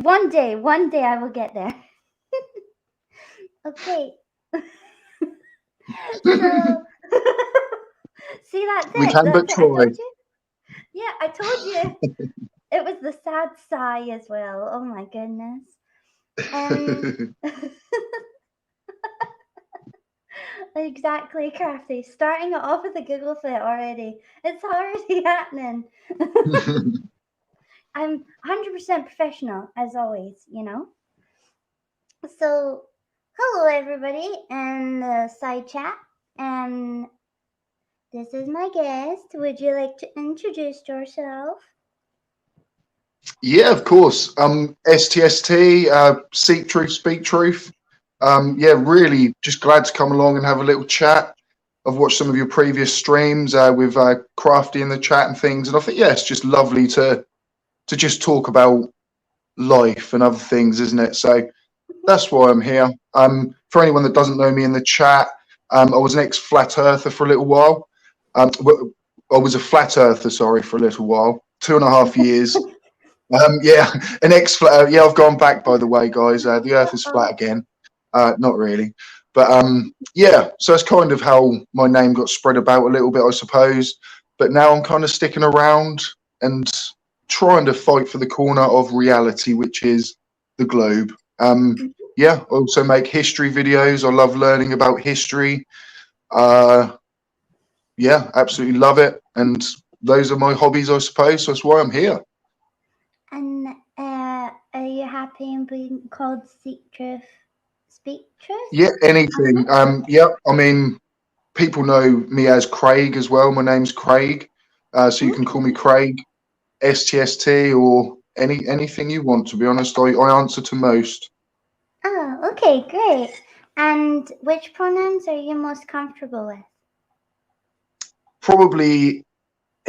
One day I will get there. Okay. So, see, that's We it. can but That's it. I try. told you. Yeah, I told you. It was the sad sigh as well. Oh my goodness. And exactly, Crafty. Starting it off with a Google fit already. It's already happening. I'm 100% professional, as always, you know? So, hello everybody in the side chat. And this is my guest. Would you like to introduce yourself? Yeah, of course. STST, Seek Truth, Speak Truth. Yeah, really just glad to come along and have a little chat. I've watched some of your previous streams with Crafty in the chat and things, and I think, yeah, it's just lovely to just talk about life and other things, isn't it? So that's why I'm here. For anyone that doesn't know me in the chat, I was an ex-flat earther for a little while. I was a flat earther, sorry, for a little while, 2.5 years. Yeah, an ex-flat. Yeah, I've gone back, by the way, guys. The Earth is flat again. Not really, but yeah. So it's kind of how my name got spread about a little bit, I suppose. But now I'm kind of sticking around and trying to fight for the corner of reality, which is the globe. Yeah, I also make history videos. I love learning about history. Uh, yeah, absolutely love it. And those are my hobbies, I suppose. So that's why I'm here. And are you happy in being called Seek Truth, Speak Truth? Yeah, anything. Yeah, I mean, people know me as Craig as well. My name's Craig, so you can call me Craig, STST, or anything you want. To be honest, I answer to most. Oh, okay, great. And which pronouns are you most comfortable with? Probably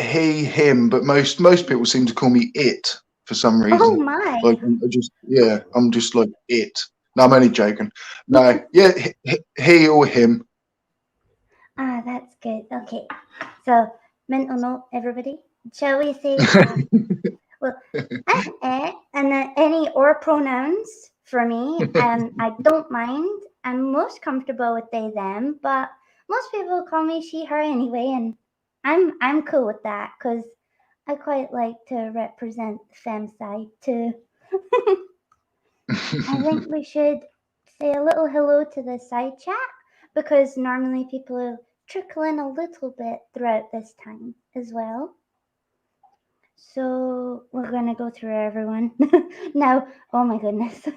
he, him, but most people seem to call me it for some Oh reason. my. Like, I'm just like it. No, I'm only joking. No, yeah, he or him. Ah, that's good. Okay. So, mental note, everybody. Shall we say, well, and any or pronouns for me, I don't mind. I'm most comfortable with they, them, but most people call me she, her anyway, and I'm cool with that because I quite like to represent the femme side too. I think we should say a little hello to the side chat because normally people trickle in a little bit throughout this time as well. So we're gonna go through everyone now. Oh my goodness!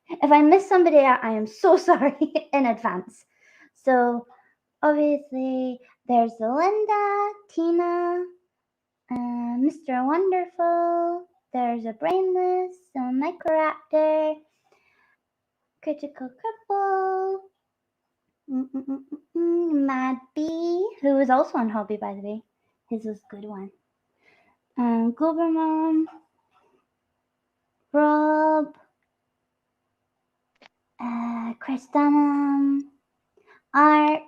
If I miss somebody out, I am so sorry in advance. So obviously there's Linda, Tina, Mr. Wonderful. There's a brainless, a microraptor, critical cripple, Mad Bee, who was also on Hobby, by the way. His was a good one. Globermon, Rob, Chris Dunham, Ark,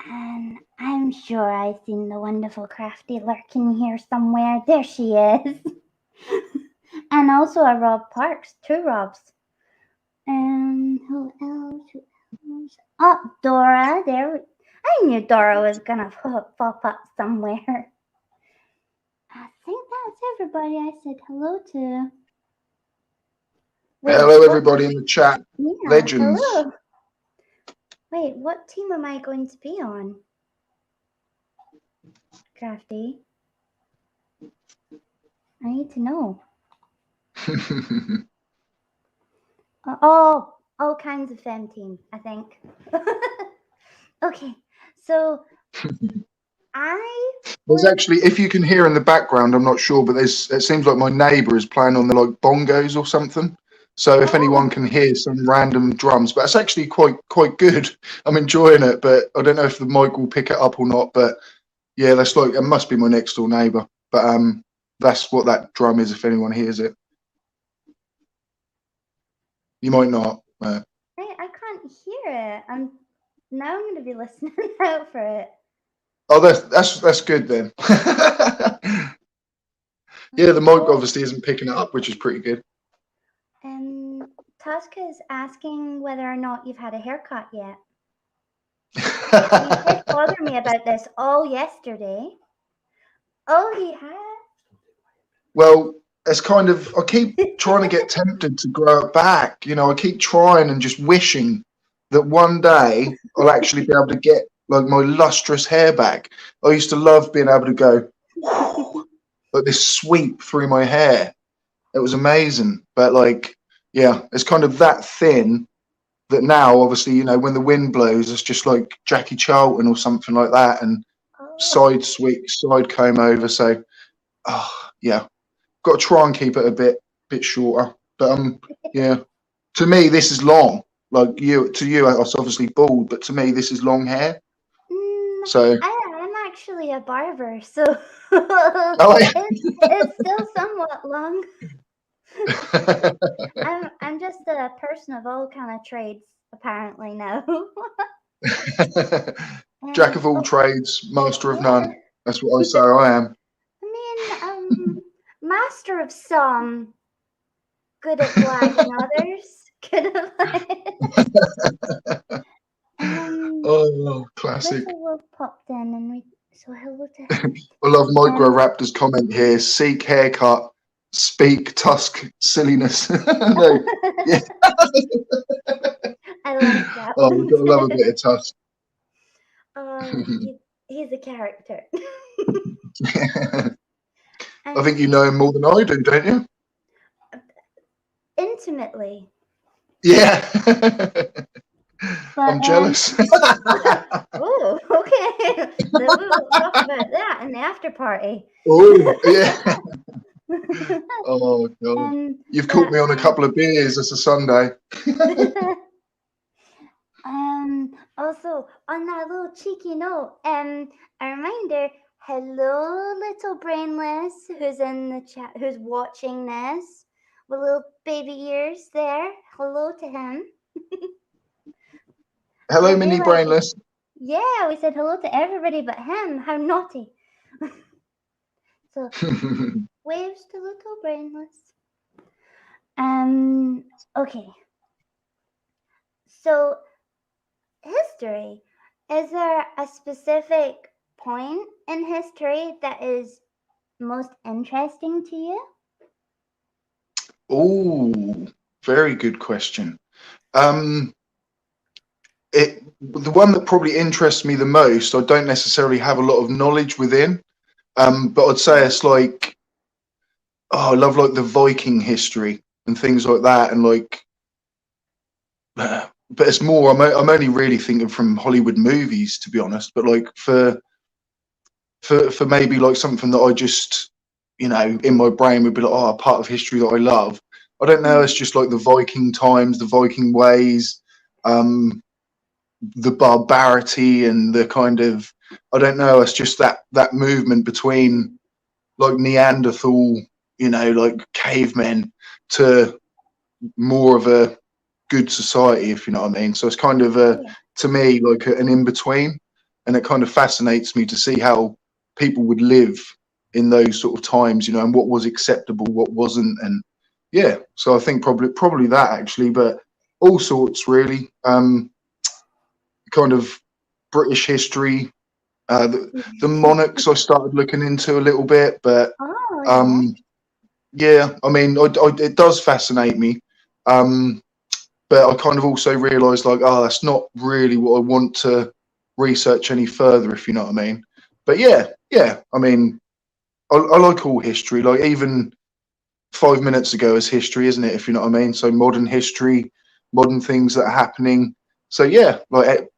and I'm sure I've seen the wonderful Crafty lurking here somewhere. There she is. And also a Rob Parks, 2 Robs. And who else? Oh, Dora. There. I knew Dora was gonna pop up somewhere. I think that's everybody I said hello to. Wait, Hello, everybody in the chat. Yeah, Legends. hello. Wait, what team am I going to be on? Crafty. I need to know. All kinds of fem team, I think. Okay, so There's actually, if you can hear in the background, I'm not sure, but it seems like my neighbour is playing on the like bongos or something. So if anyone can hear some random drums, but it's actually quite good. I'm enjoying it, but I don't know if the mic will pick it up or not. But yeah, that's like, it must be my next door neighbour. But that's what that drum is. If anyone hears it, you might not. I can't hear it. Now I'm going to be listening out for it. Oh, that's good then. Yeah, the mic obviously isn't picking it up, which is pretty good. Tusk is asking whether or not you've had a haircut yet. He did bother me about this all yesterday. Oh, he has? Well, it's kind of, I keep trying to get tempted to grow it back. You know, I keep trying and just wishing that one day I'll actually be able to get like my lustrous hair back. I used to love being able to go like this sweep through my hair. It was amazing. But like, yeah, it's kind of that thin that now, obviously, you know, when the wind blows, it's just like Jackie Charlton or something like that, and side sweep, side comb over. So, yeah, got to try and keep it a bit shorter. But yeah, to me, this is long. Like to you, it's obviously bald, but to me, this is long hair. So I'm actually a barber, so it's still somewhat long. I'm just a person of all kind of trades, apparently now. Jack of all trades, master of none. That's what I say I am. I mean, master of some, good at blagging others. Good at oh, classic. Little Wolf popped in and we so hello to him. I love Micro Raptor's comment here. Seek haircut, speak tusk silliness. No, yeah. I like that. Oh, we've got to love a bit of tusk. He's a character. I think you know him more than I do, don't you? Intimately. Yeah. But, I'm jealous. Oh, okay. So we will talk about that in the after party. Oh, yeah. Oh, God. You've caught me on a couple of beers. It's a Sunday. Also, on that little cheeky note, a reminder, hello, little brainless, who's in the chat, who's watching this, with little baby ears there. Hello to him. Hello, mini brainless. Yeah, we said hello to everybody but him. How naughty. So, waves to little brainless. Okay. So, history. Is there a specific point in history that is most interesting to you? Oh, very good question. The one that probably interests me the most, I don't necessarily have a lot of knowledge within, but I'd say it's like, I love like the Viking history and things like that, and like, but it's more, I'm only really thinking from Hollywood movies, to be honest. But like for maybe like something that I just, you know, in my brain would be like, a part of history that I love. I don't know. It's just like the Viking times, the Viking ways, the barbarity and the kind of, I don't know. It's just that movement between like Neanderthal, you know, like cavemen to more of a good society, if you know what I mean. So it's kind of to me like an in between, and it kind of fascinates me to see how people would live in those sort of times, you know, and what was acceptable, what wasn't. And yeah, so I think probably that actually, but all sorts really. Kind of British history, the monarchs I started looking into a little bit, but yeah, I mean, it does fascinate me. But I kind of also realised like, that's not really what I want to research any further, if you know what I mean. But yeah, I mean, I like all history. Like even 5 minutes ago is history, isn't it? If you know what I mean. So modern history, modern things that are happening. So yeah, like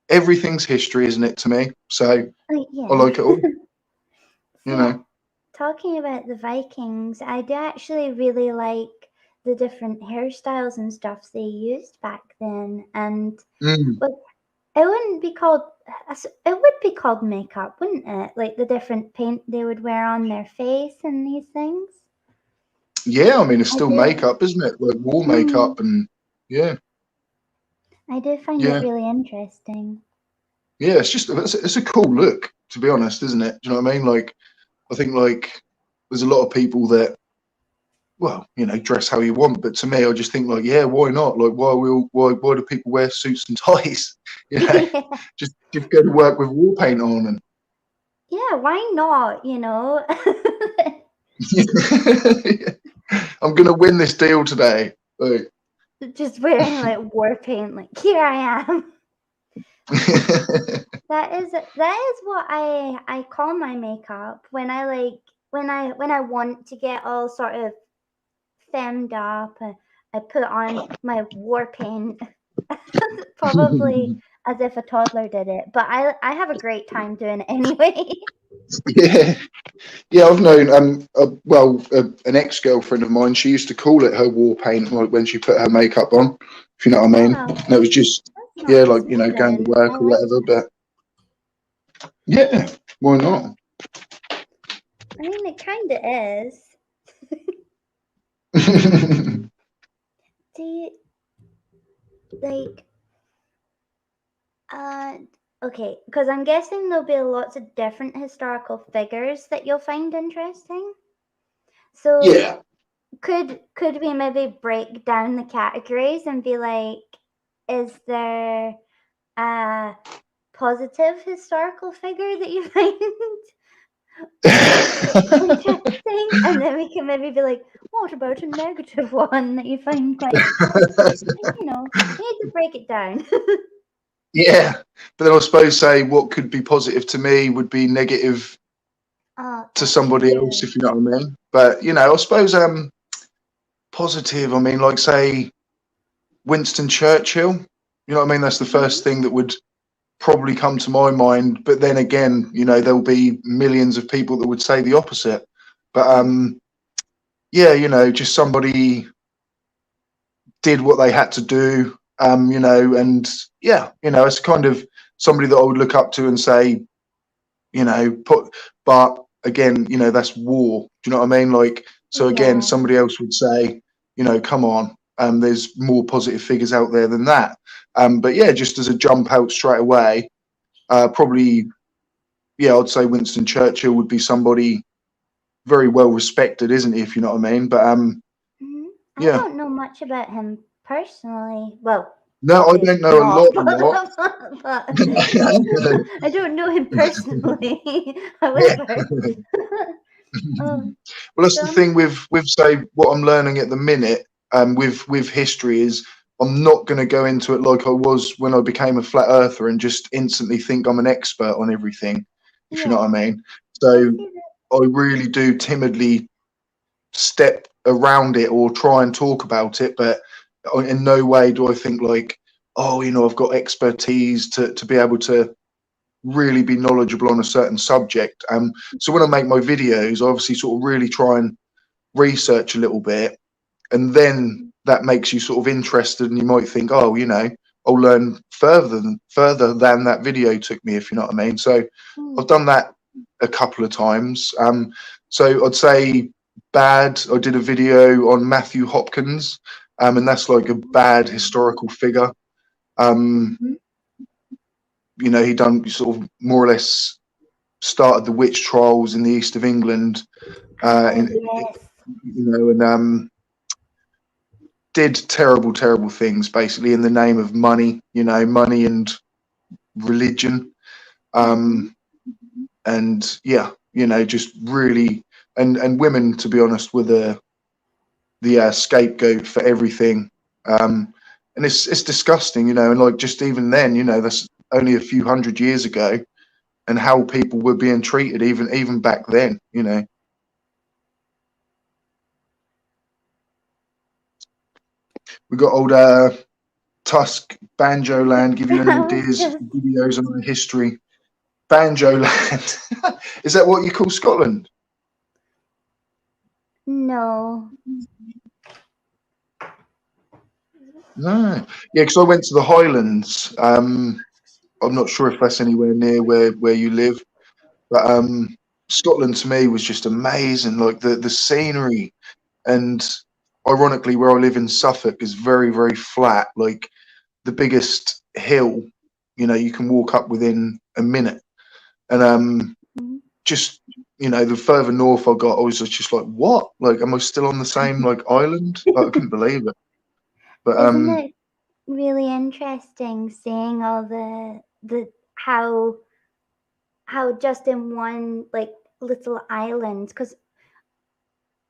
everything's history, isn't it, to me? So I like it all. You know. Talking about the Vikings, I do actually really like the different hairstyles and stuff they used back then, and but it would be called makeup, wouldn't it? Like the different paint they would wear on their face and these things. Yeah, I mean it's still makeup, isn't it? Like wall makeup, and yeah. I do find it really interesting. Yeah, it's a cool look, to be honest, isn't it? Do you know what I mean? Like I think like there's a lot of people that, well, dress how you want, but to me, I just think like, yeah, why not? Like, why do people wear suits and ties? Yeah. Just go to work with war paint on and. Yeah, why not? I'm gonna win this deal today. Like, Just wearing like war paint, like here I am. That is what I call my makeup when I want to get all sort of femmed up. I put on my war paint, probably as if a toddler did it, but I have a great time doing it anyway. yeah. I've known an ex-girlfriend of mine. She used to call it her war paint, like when she put her makeup on. If you know what I mean. Wow, And it was just that's not like sweet going to then. work I or like whatever. that. But yeah, why not? I mean, it kind of is. Do you, like, okay, because I'm guessing there'll be lots of different historical figures that you'll find interesting. So Yeah. could we maybe break down the categories and be like, is there a positive historical figure that you find interesting? And then we can maybe be like, what about a negative one that you find quite interesting? You need to break it down. Yeah, but then I suppose say what could be positive to me would be negative to somebody else, if you know what I mean. But I suppose positive. I mean, like say Winston Churchill. You know what I mean? That's the first thing that would probably come to my mind. But then again, there'll be millions of people that would say the opposite. But yeah, just somebody did what they had to do. And yeah, it's kind of somebody that I would look up to and say, but again, that's war. Do you know what I mean? Like, so again, Yeah. somebody else would say, come on, there's more positive figures out there than that. But yeah, just as a jump out straight away, probably, yeah, I'd say Winston Churchill would be somebody very well respected, isn't he? If you know what I mean. But I yeah. don't know much about him personally. Well, No, I don't know not, a lot. but I don't know him personally. Yeah. However, Well, that's the thing with say what I'm learning at the minute, with history is I'm not going to go into it like I was when I became a flat earther and just instantly think I'm an expert on everything, if you know what I mean. So I really do timidly step around it or try and talk about it, but in no way do I think like, oh, I've got expertise to be able to really be knowledgeable on a certain subject. So when I make my videos, I obviously sort of really try and research a little bit, and then that makes you sort of interested, and you might think, oh, I'll learn further than that video took me, if you know what I mean. So I've done that a couple of times. So I'd say bad. I did a video on Matthew Hopkins, and that's like a bad historical figure. He done sort of more or less started the witch trials in the east of England, yes. And did terrible things basically in the name of money, money and religion, and yeah, just really, and women, to be honest, were the scapegoat for everything, and it's disgusting, and like just even then, that's only a few hundred years ago, and how people were being treated even back then, We got old Tusk Banjo Land give you any ideas for videos on the history. Banjo Land. Is that what you call Scotland? No. No. Yeah, because I went to the Highlands. I'm not sure if that's anywhere near where you live, but Scotland to me was just amazing. Like the scenery, and ironically, where I live in Suffolk is very flat. Like the biggest hill, you can walk up within a minute, and just the further north I got, I was just like, what? Like, am I still on the same like island? Like, I couldn't believe it. But Isn't it really interesting seeing all the how just in one like little island, because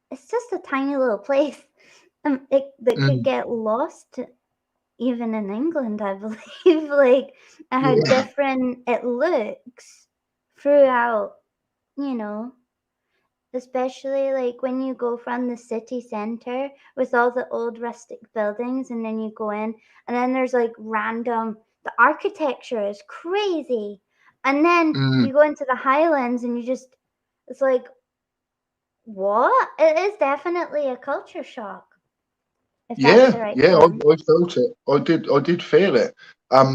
it's just a tiny little place, that could mm, get lost even in England, I believe, like how yeah, different it looks throughout, you know, especially like when you go from the city center with all the old rustic buildings and then you go in and then there's like random, the architecture is crazy. And then mm, you go into the Highlands and you just, it's like, what? It is definitely a culture shock, if that's the yeah, right yeah. term. I felt it. I did feel it.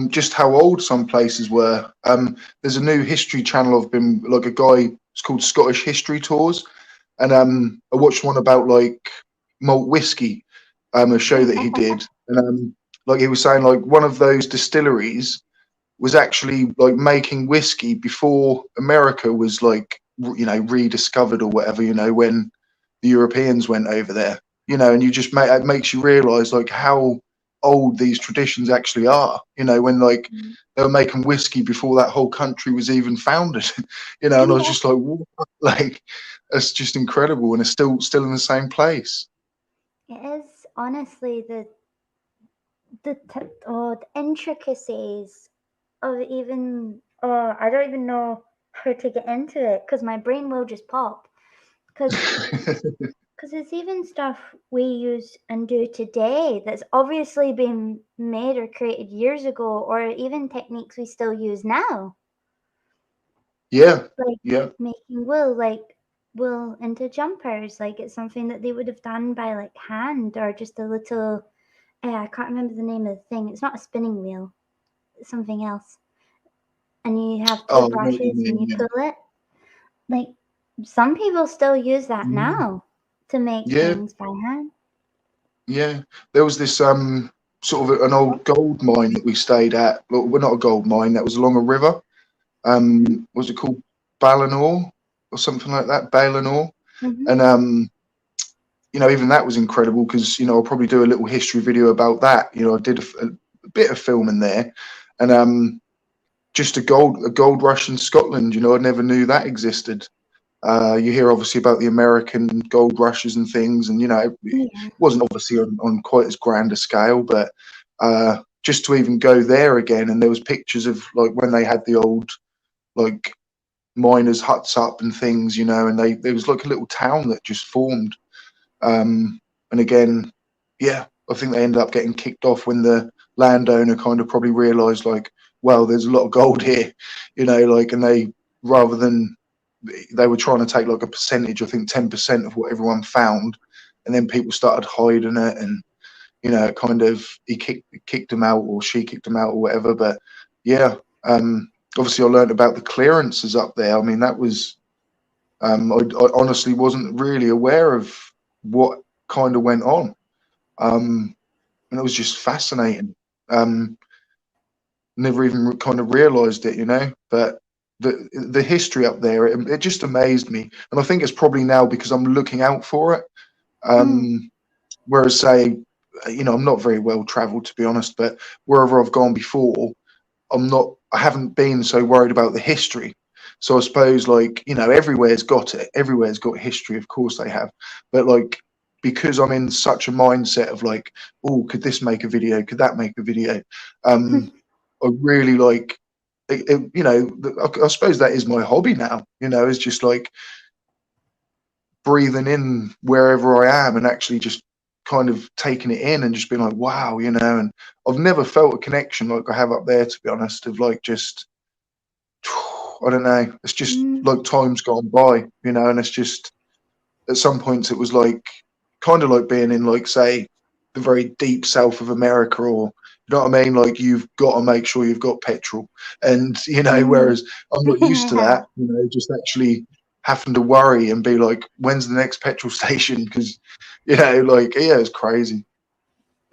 Just how old some places were. There's a new history channel. I've been like a guy. It's called Scottish History Tours, and I watched one about like malt whiskey, a show that he did, and like he was saying, like one of those distilleries was actually like making whiskey before America was like rediscovered or whatever. When the Europeans went over there. And you just it makes you realize like how old these traditions actually are. When like Mm. they were making whiskey before that whole country was even founded. And I was Yeah, just like, what? Like that's just incredible, and it's still in the same place. it is honestly the intricacies of even, oh, I don't even know how to get into it because my brain will just pop. Because it's even stuff we use and do today that's obviously been made or created years ago, or even techniques we still use now, Yeah, like yeah. making wool, like wool into jumpers. Like it's something that they would have done by like hand or just a little. I can't remember the name of the thing. It's not a spinning wheel. It's something else. And you have two Oh, I know what you brushes and you mean. pull it. Like some people still use that Yeah, now to make yeah, things by hand. yeah. There was this sort of an old gold mine that we stayed at. Well, we're not a gold mine. That was along a river. Mm-hmm. Was it called Ballinor or something like that? Ballinor. Mm-hmm. And even that was incredible because I'll probably do a little history video about that. I did a bit of filming there, and just a gold rush in Scotland. I never knew that existed. You hear obviously about the American gold rushes and things, and it Yeah. wasn't obviously on quite as grand a scale, but just to even go there again, and there was pictures of like when they had the old like miners' huts up and things, and there was like a little town that just formed. And again, yeah, I think they ended up getting kicked off when the landowner kind of probably realised like, well, there's a lot of gold here, like, and they rather than they were trying to take like a percentage, I think 10% of what everyone found, and then people started hiding it, and kind of he kicked him out or she kicked him out or whatever. But yeah, obviously I learned about the clearances up there. I mean, that was I honestly wasn't really aware of what kind of went on, and it was just fascinating. Um, Never even kind of realised it, but the history up there, it just amazed me, and I think it's probably now because I'm looking out for it. Mm. Whereas, say, I'm not very well travelled to be honest, but wherever I've gone before, I haven't been so worried about the history. So I suppose like, everywhere's got it. Everywhere's got history, of course they have. But like because I'm in such a mindset of like, oh, could this make a video? Could that make a video? I really like I suppose that is my hobby now, is just like breathing in wherever I am and actually just kind of taking it in and just being like, wow, and I've never felt a connection like I have up there, to be honest, of like just I don't know. It's just Mm. like time's gone by, and it's just at some points it was like kind of like being in like say the very deep south of America, or you know what I mean? Like you've got to make sure you've got petrol, and Mm. whereas I'm not used to Yeah. that, just actually having to worry and be like, when's the next petrol station? Because like yeah, it's crazy.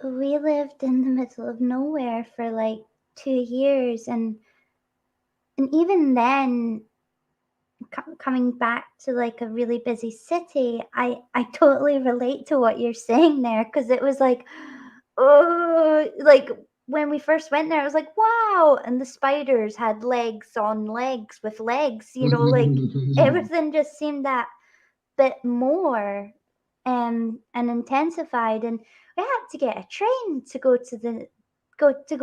We lived in the middle of nowhere for like 2 years, and even then coming back to like a really busy city, I totally relate to what you're saying there, because it was like, oh, like when we first went there, I was like, wow, and the spiders had legs on legs with legs, like everything just seemed that bit more and intensified, and we had to get a train to go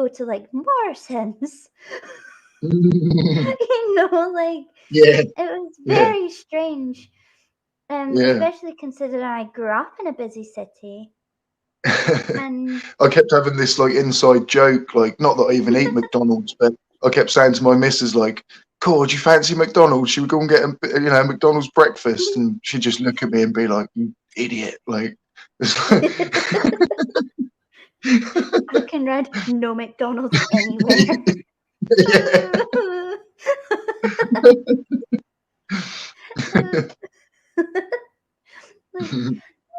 to like Morrison's. Like Yeah, it was yeah. very strange, Yeah. especially considering I grew up in a busy city. And I kept having this like inside joke, like not that I even eat McDonald's, but I kept saying to my missus like, "Cool, do you fancy McDonald's? Should we go and get a McDonald's breakfast?" And she'd just look at me and be like, "You idiot!" Like, it's like I can read no McDonald's anywhere. yeah.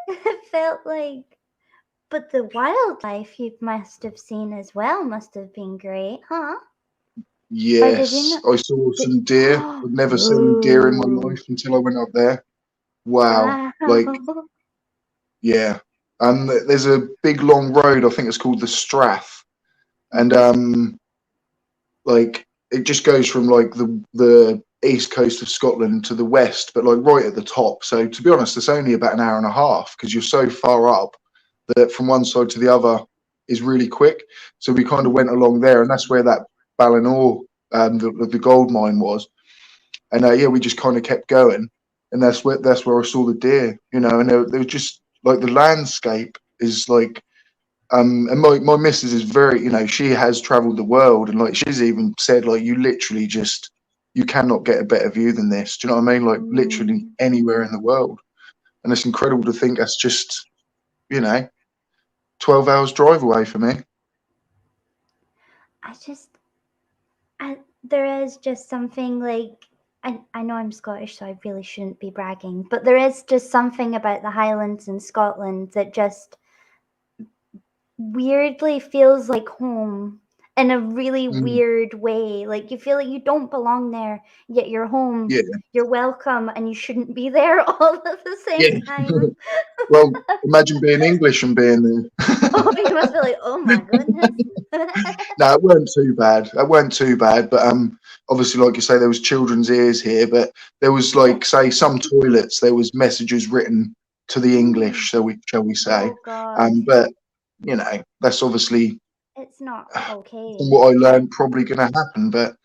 It felt like, but the wildlife you must have seen as well must have been great, huh? Or did you Yes, not? I saw Did, some deer. I'd never seen deer in my oh, life until I went up there. Wow, wow. like yeah. There's a big long road. I think it's called the Strath, and like it just goes from like the east coast of Scotland to the west, but like right at the top. So to be honest, it's only about an hour and a half because you're so far up that from one side to the other is really quick. So we kind of went along there, and that's where that Ballinor, the gold mine was. And yeah, we just kind of kept going, and that's where I saw the deer. And they were just like the landscape is like and my missus is very, she has traveled the world, and like she's even said, like, you cannot get a better view than this. Do you know what I mean? Like literally Mm, anywhere in the world. And it's incredible to think that's just, you know, 12 hours drive away for me. I just, there is just something like, I know I'm Scottish, so I really shouldn't be bragging, but there is just something about the Highlands in Scotland that just weirdly feels like home in a really Mm, weird way. Like you feel like you don't belong there, yet you're home, yeah, you're welcome, and you shouldn't be there all at the same yeah. time. Well, imagine being English and being there. Oh, you must be like, oh my goodness. No, it weren't too bad. It weren't too bad, but obviously, like you say, there was children's ears here, but there was Yeah. like, say, some toilets. There was messages written to the English, shall we say? Oh God. But that's obviously It's not from okay. what I learned probably going to happen. But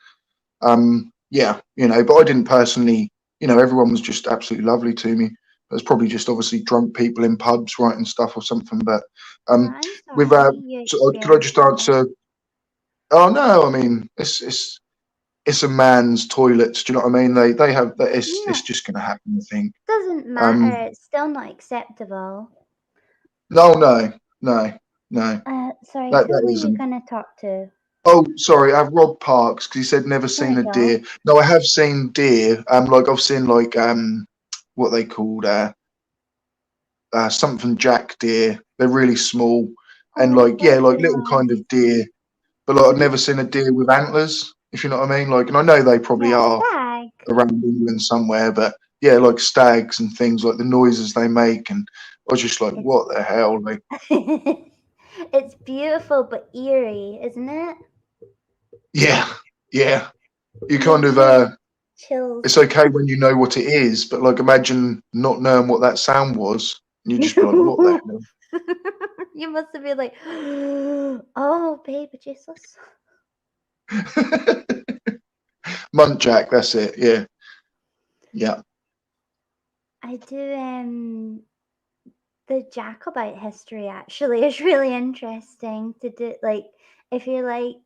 yeah, but I didn't personally. Everyone was just absolutely lovely to me. It was probably just obviously drunk people in pubs writing stuff or something. But I'm with sorry you could I just experienced that. answer? Oh no, I mean it's a man's toilets. Do you know what I mean? They have that. It's No, just going to happen. I think. doesn't Um, matter. It's still not acceptable. no, no, no, no. Sorry, That who that were you isn't. gonna talk to? Oh, sorry. I've Rob Parks because he said never There seen we a go. deer. No, I have seen deer. Like I've seen like what they called something jack deer. They're really small and Oh, like yeah, those like are little kind nice. of deer. But like I've never seen a deer with antlers. If you know what I mean. Like, and I know they probably Yeah, are stag. around England somewhere, but yeah, like stags and things, like the noises they make, and I was just like, It's what the hell? Like, it's beautiful but eerie, isn't it? yeah, yeah. You It kind gives of you chills. it's okay when you know what it is, but like imagine not knowing what that sound was, and you just be like, what the hell? You must have been like, oh, baby Jesus. Muntjac, that's it. Yeah, yeah. I do the Jacobite history actually is really interesting to do. Like, if you like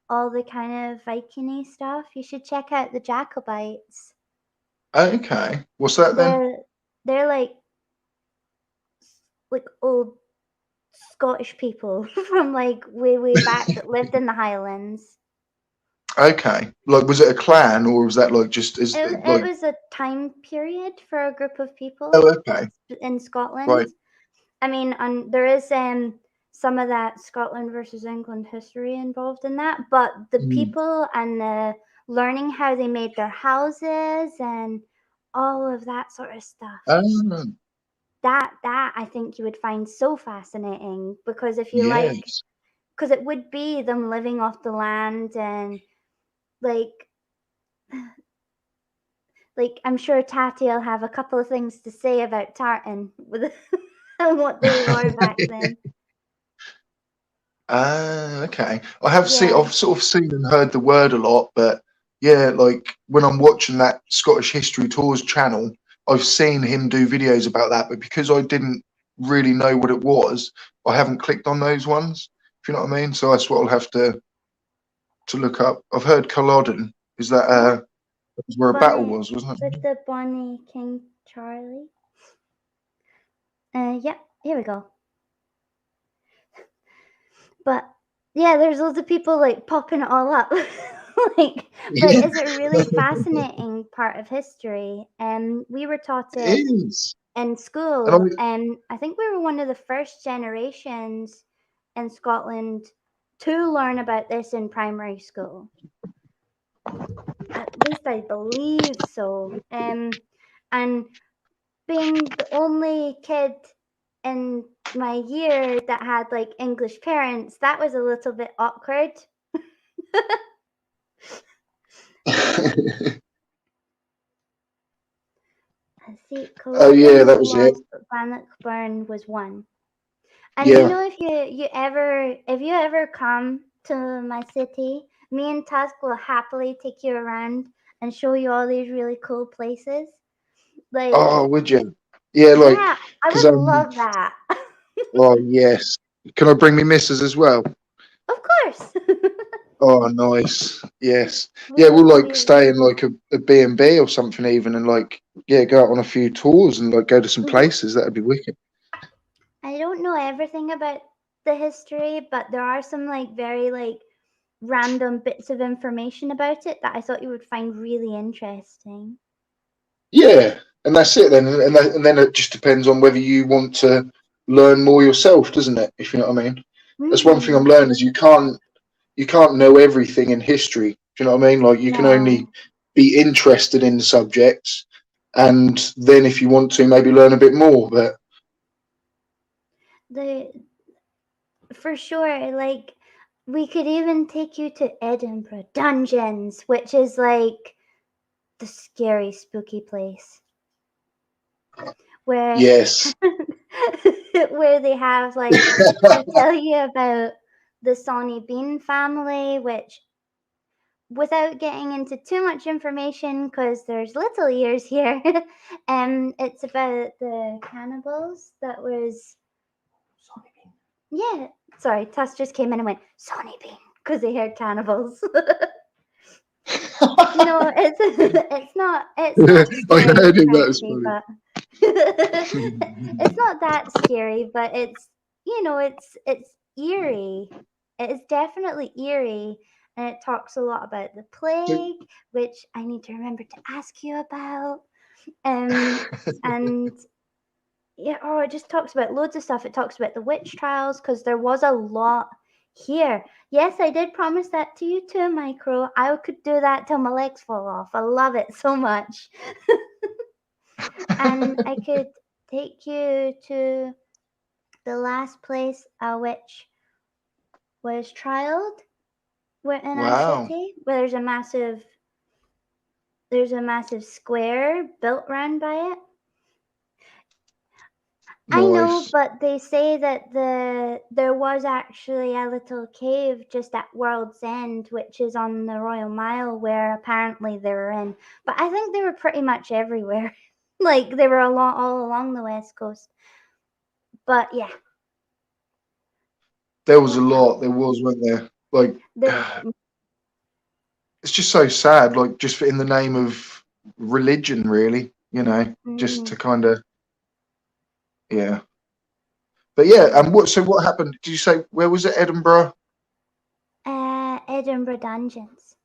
all the kind of Viking-y stuff, you should check out the Jacobites. Okay, what's that then? They're like old Scottish people from like way back that lived in the Highlands. Okay, like was it a clan or was that like just is It like? was a time period for a group of people Oh, okay, in Scotland. right. I mean, there is some of that Scotland versus England history involved in that, but the Mm, people and the learning how they made their houses and all of that sort of stuff. That I think you would find so fascinating, because if you like, yes. because it would be them living off the land, and like I'm sure Tatty will have a couple of things to say about tartan with and what they wore back then. Okay. I have Yeah. I've sort of seen and heard the word a lot, but yeah, like when I'm watching that Scottish History Tours channel, I've seen him do videos about that, but because I didn't really know what it was, I haven't clicked on those ones. If you know what I mean. So that's what I'll have to look up. I've heard Culloden. Is that was where a battle was, wasn't it? With the Bonnie King Charlie. Yep, here we go. But yeah, there's loads of people like popping it all up. But it's a really fascinating part of history. We were taught It it is. in school, and I think we were one of the first generations in Scotland to learn about this in primary school. At least I believe so. And being the only kid in my year that had like English parents, that was a little bit awkward. Let's see, Yeah, that was it. Bannockburn was one. And Yeah. you know, if you ever come to my city, me and Tusk will happily take you around and show you all these really cool places. Like, Oh, would you? Yeah, like, yeah, I because would love that. oh yes. Can I bring me missus as well? Of course. Oh, nice. Yes. Yeah, we'll like stay in like a B&B or something even, and like, yeah, go out on a few tours and like go to some places. That'd be wicked. I don't know everything about the history, but there are some like very like random bits of information about it that I thought you would find really interesting. Yeah, and that's it then, and then it just depends on whether you want to learn more yourself, doesn't it? If you know what I mean. That's one thing I'm learning is you can't know everything in history. Do you know what I mean? Like you can only be interested in the subjects, and then if you want to, maybe learn a bit more. But for sure, like we could even take you to Edinburgh Dungeons, which is like the scary, spooky place where yes, where they have like they tell you about the Sonny Bean family, which, without getting into too much information because there's little ears here, it's about the cannibals that was Sonny Bean. Yeah, sorry, Tuss just came in and went Sonny Bean because they heard cannibals. No, it's not I scary, heard it. That was frankly, funny. but it's not that scary, but it's eerie. It is definitely eerie, and it talks a lot about the plague, which I need to remember to ask you about. And yeah, it just talks about loads of stuff. It talks about the witch trials because there was a lot here. Yes, I did promise that to you too, Micro. I could do that till my legs fall off. I love it so much. And I could take you to the last place a witch was trialed in our city, where there's a massive square built round by it. Nice. I know, but they say that there was actually a little cave just at World's End, which is on the Royal Mile, where apparently they were in. But I think they were pretty much everywhere. Like they were all along the West Coast. But yeah. There was a lot. There was, weren't there? Like, it's just so sad. Like, just in the name of religion, really. You know, just to kind of, yeah. But yeah, and what happened? Did you say where was it? Edinburgh. Edinburgh Dungeons.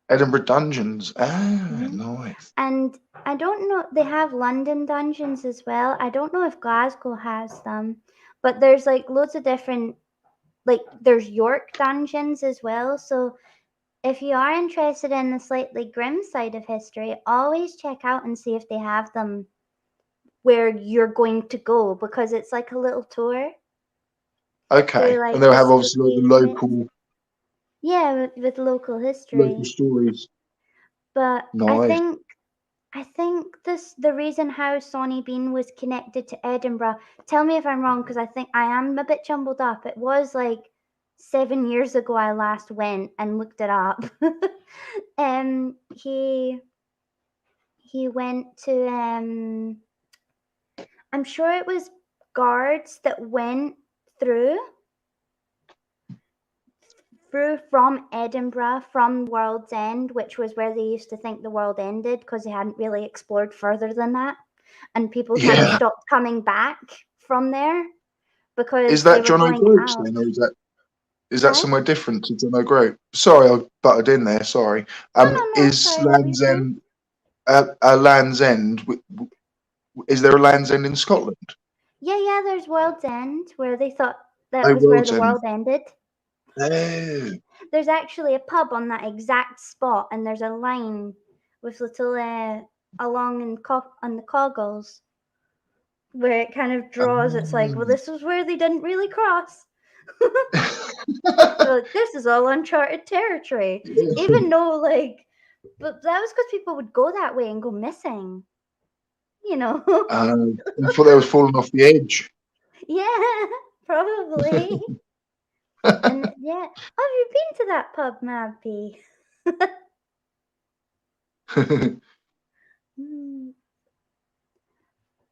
Edinburgh Dungeons. Nice. And I don't know. They have London Dungeons as well. I don't know if Glasgow has them, but there's like loads of different. Like there's York Dungeons as well. So if you are interested in the slightly grim side of history, always check out and see if they have them where you're going to go, because it's like a little tour Okay, through and like they'll have obviously like the history bits. local Yeah, with local history. stories. But Nice. I think the reason how Sonny Bean was connected to Edinburgh. Tell me if I'm wrong, because I think I am a bit jumbled up. It was like 7 years ago I last went and looked it up. He went to I'm sure it was guards that went through from Edinburgh, from World's End, which was where they used to think the world ended because they hadn't really explored further than that. And people kind of Yeah. stopped coming back from there Is because they that were John going O'Groats out. then, or is that Sorry? somewhere different to John O'Groat? Sorry, I butted in there. Sorry. No, no, no. Is Sorry, what were you Land's saying? End Land's End? Is there a Land's End in Scotland? Yeah. There's World's End, where they thought that Oh, was where World's the End. world ended. Oh. There's actually a pub on that exact spot, and there's a line with little along on the coggles where it kind of draws. It's like, well, this was where they didn't really cross. So like, this is all uncharted territory. Even though, like, but that was because people would go that way and go missing. You know. I thought they was falling off the edge. Yeah, probably. And yeah, have you been to that pub, Mappy?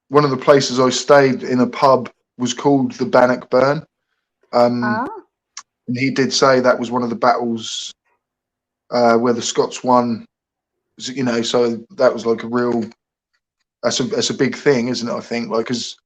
One of the places I stayed in a pub was called the Bannockburn. Oh. And he did say that was one of the battles where the Scots won. You know, so that was like a real. That's a big thing, isn't it? I think, like, because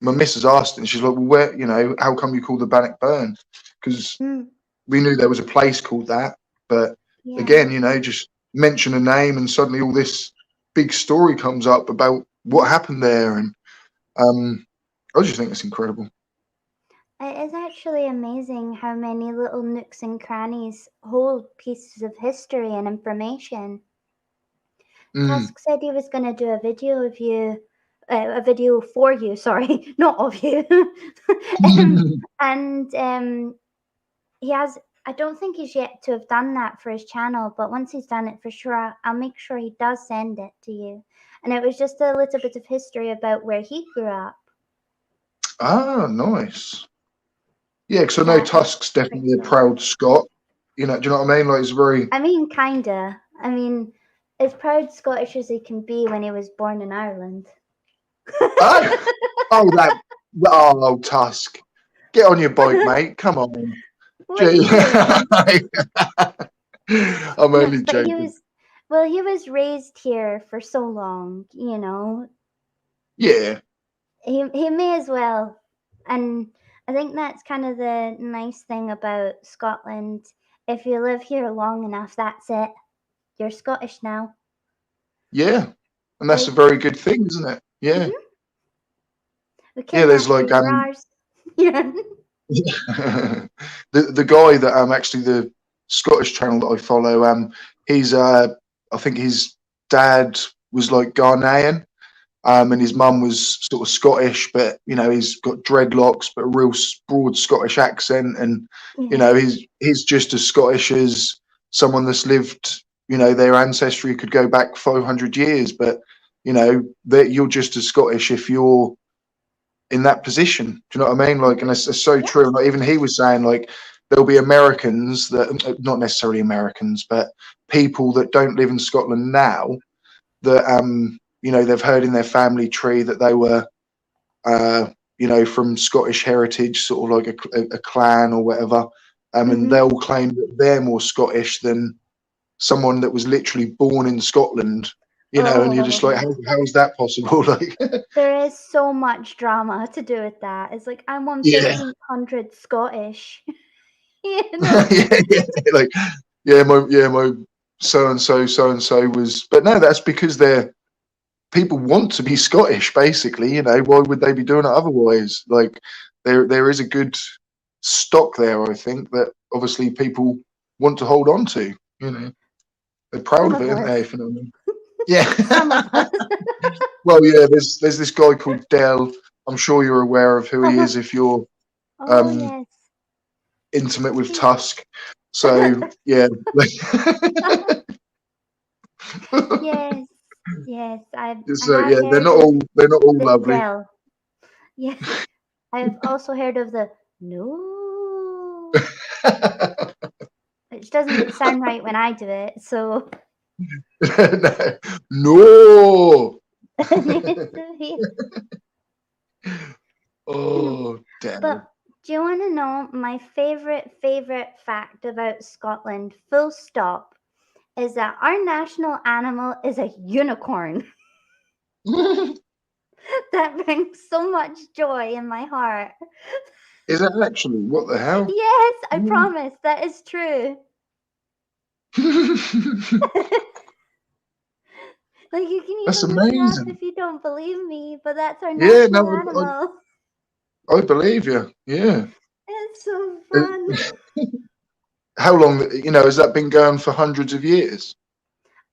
my missus asked, and she's like, "Well, where? You know, how come you call the Bannockburn?" Because we knew there was a place called that, but Yeah. again, you know, just mention a name, and suddenly all this big story comes up about what happened there, and I just think it's incredible. It is actually amazing how many little nooks and crannies hold pieces of history and information. Tusk said he was going to do a video of you, a video for you, sorry, not of you. And he has, I don't think he's yet to have done that for his channel, but once he's done it for sure, I'll make sure he does send it to you. And it was just a little bit of history about where he grew up. Ah, nice. Yeah, because I know Tusk's definitely a proud Scot. You know, do you know what I mean? Like, he's very. I mean, kinda. I mean, as proud Scottish as he can be when he was born in Ireland. Oh, Tusk. Get on your bike, mate. Come on. I'm only joking. He was raised here for so long, you know. Yeah. He may as well. And I think that's kind of the nice thing about Scotland. If you live here long enough, that's it. You're Scottish now. Yeah. And that's a very good thing, isn't it? Yeah. Yeah, there's like yeah. the guy that actually the Scottish channel that I follow, he's I think his dad was like Ghanaian, and his mum was sort of Scottish, but you know, he's got dreadlocks but a real broad Scottish accent, and you know, he's just as Scottish as someone that's lived, you know, their ancestry could go back 500 years, but you know, that you're just as Scottish if you're in that position. Do you know what I mean? Like, and it's so true. Like, even he was saying, like, there'll be Americans that, not necessarily Americans, but people that don't live in Scotland now that you know, they've heard in their family tree that they were you know, from Scottish heritage, sort of like a clan or whatever, and they'll claim that they're more Scottish than someone that was literally born in Scotland. You know, and you're just like, how is that possible? Like, there is so much drama to do with that. It's like, I'm 1/1500 Scottish. You know? Like, my so and so was, but no, that's because people want to be Scottish, basically. You know, why would they be doing it otherwise? Like, there is a good stock there, I think, that obviously people want to hold on to. You know, they're proud Some of of it, aren't they? us. If you know what I mean. Yeah. Some of us. Well, yeah. There's this guy called Dell. I'm sure you're aware of who he is if you're Oh yes. intimate with Tusk. So yeah. Yes. Yes. I So have yeah, they're heard not of all this lovely. Dell. Yeah. I've also heard of the no, which doesn't sound right when I do it. So No. yeah. Oh, damn. But do you want to know my favorite fact about Scotland? Full stop. Is that our national animal is a unicorn. That brings so much joy in my heart. Is that actually what the hell? Yes, I promise that is true. Like you can That's even look it up amazing. if you don't believe me, but that's our Yeah, national no, animal. I believe you. Yeah. It's so fun. How long, has that been going for hundreds of years?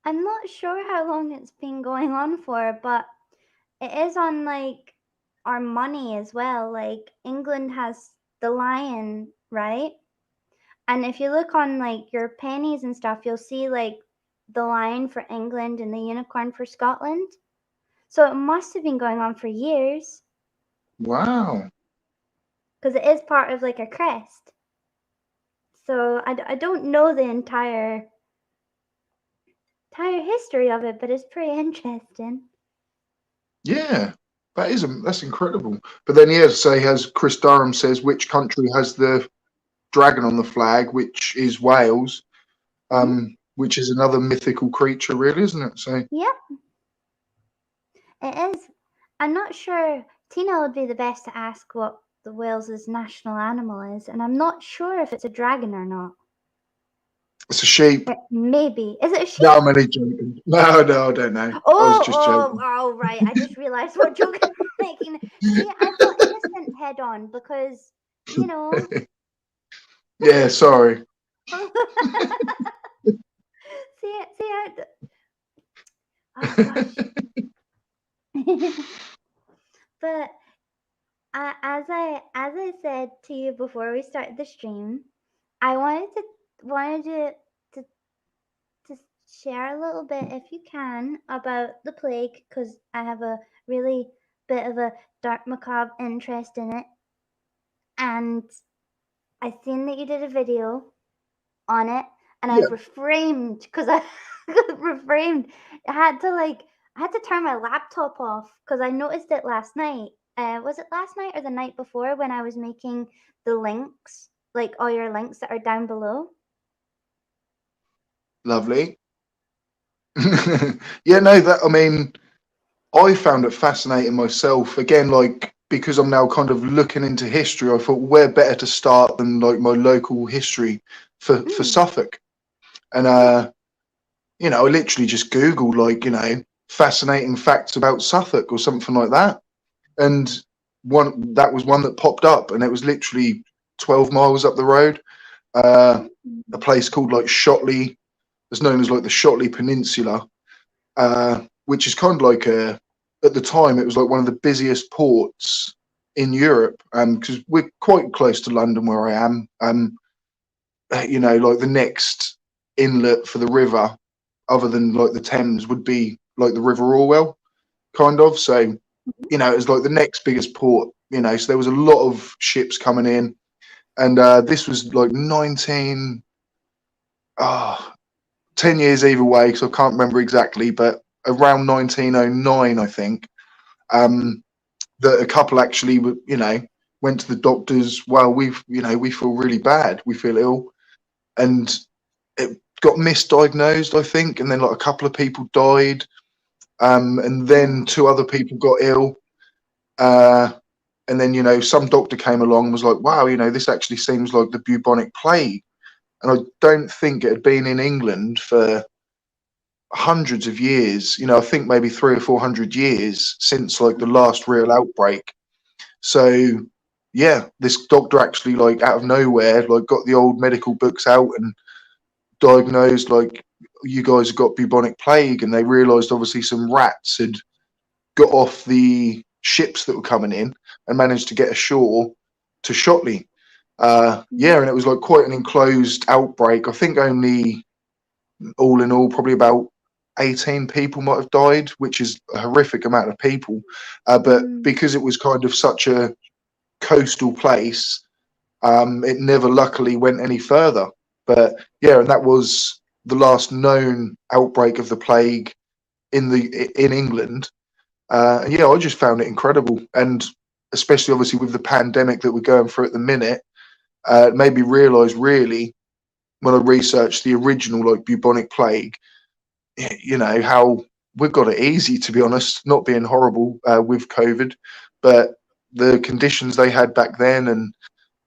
I'm not sure how long it's been going on for, but it is on like our money as well. Like England has the lion, right? And if you look on like your pennies and stuff, you'll see like the lion for England and the unicorn for Scotland. So it must have been going on for years Wow. because it is part of like a crest. So I don't know the entire history of it, but it's pretty interesting. Yeah. That's incredible. But then, yeah, say has Chris Durham says which country has the dragon on the flag, which is Wales, which is another mythical creature, really, isn't it? So Yep, it is. I'm not sure. Tina would be the best to ask what the Wales's national animal is, and I'm not sure if it's a dragon or not. it's a sheep. Maybe. Is it a sheep? No, I'm only joking. No, I don't know. I was just joking. Oh, right. I just realised what joke I'm making. See, I've got innocent head on because, you know. Yeah, sorry. Oh gosh. But as I said to you before we started the stream, I wanted to share a little bit, if you can, about the plague because I have a really bit of a dark macabre interest in it, and I seen that you did a video on it, and Yeah. I've reframed because I reframed. I had to turn my laptop off because I noticed it last night. Was it last night or the night before when I was making the links, like all your links that are down below? Lovely. Yeah, no, I found it fascinating myself. Again, like because I'm now kind of looking into history, I thought where better to start than like my local history for Suffolk. And I literally just Googled like, fascinating facts about Suffolk or something like that. And that was one that popped up, and it was literally 12 miles up the road. A place called like Shotley, it's known as like the Shotley Peninsula, which is kind of like at the time it was like one of the busiest ports in Europe, because we're quite close to London where I am. Like the next inlet for the river, other than like the Thames, would be like the River Orwell, kind of. So, it was like the next biggest port. So there was a lot of ships coming in, and this was like 10 years either way, because I can't remember exactly, but around 1909, I think, that a couple actually, went to the doctors. Well, we feel really bad. We feel ill, and it got misdiagnosed, I think, and then like a couple of people died, and then two other people got ill. And then, some doctor came along and was like, wow, this actually seems like the bubonic plague. And I don't think it had been in England for hundreds of years. I think maybe 300 or 400 years since like the last real outbreak. So yeah, this doctor actually like out of nowhere like got the old medical books out and diagnosed like you guys have got bubonic plague, and they realised obviously some rats had got off the ships that were coming in and managed to get ashore to Shotley. Yeah, and it was like quite an enclosed outbreak. I think only all in all, probably about 18 people might have died, which is a horrific amount of people. But because it was kind of such a coastal place, it never luckily went any further. But yeah, and that was the last known outbreak of the plague in England. Yeah, I just found it incredible, and especially obviously with the pandemic that we're going through at the minute, it made me realise really when I researched the original like bubonic plague, you know, how we've got it easy, to be honest, not being horrible with COVID, but the conditions they had back then and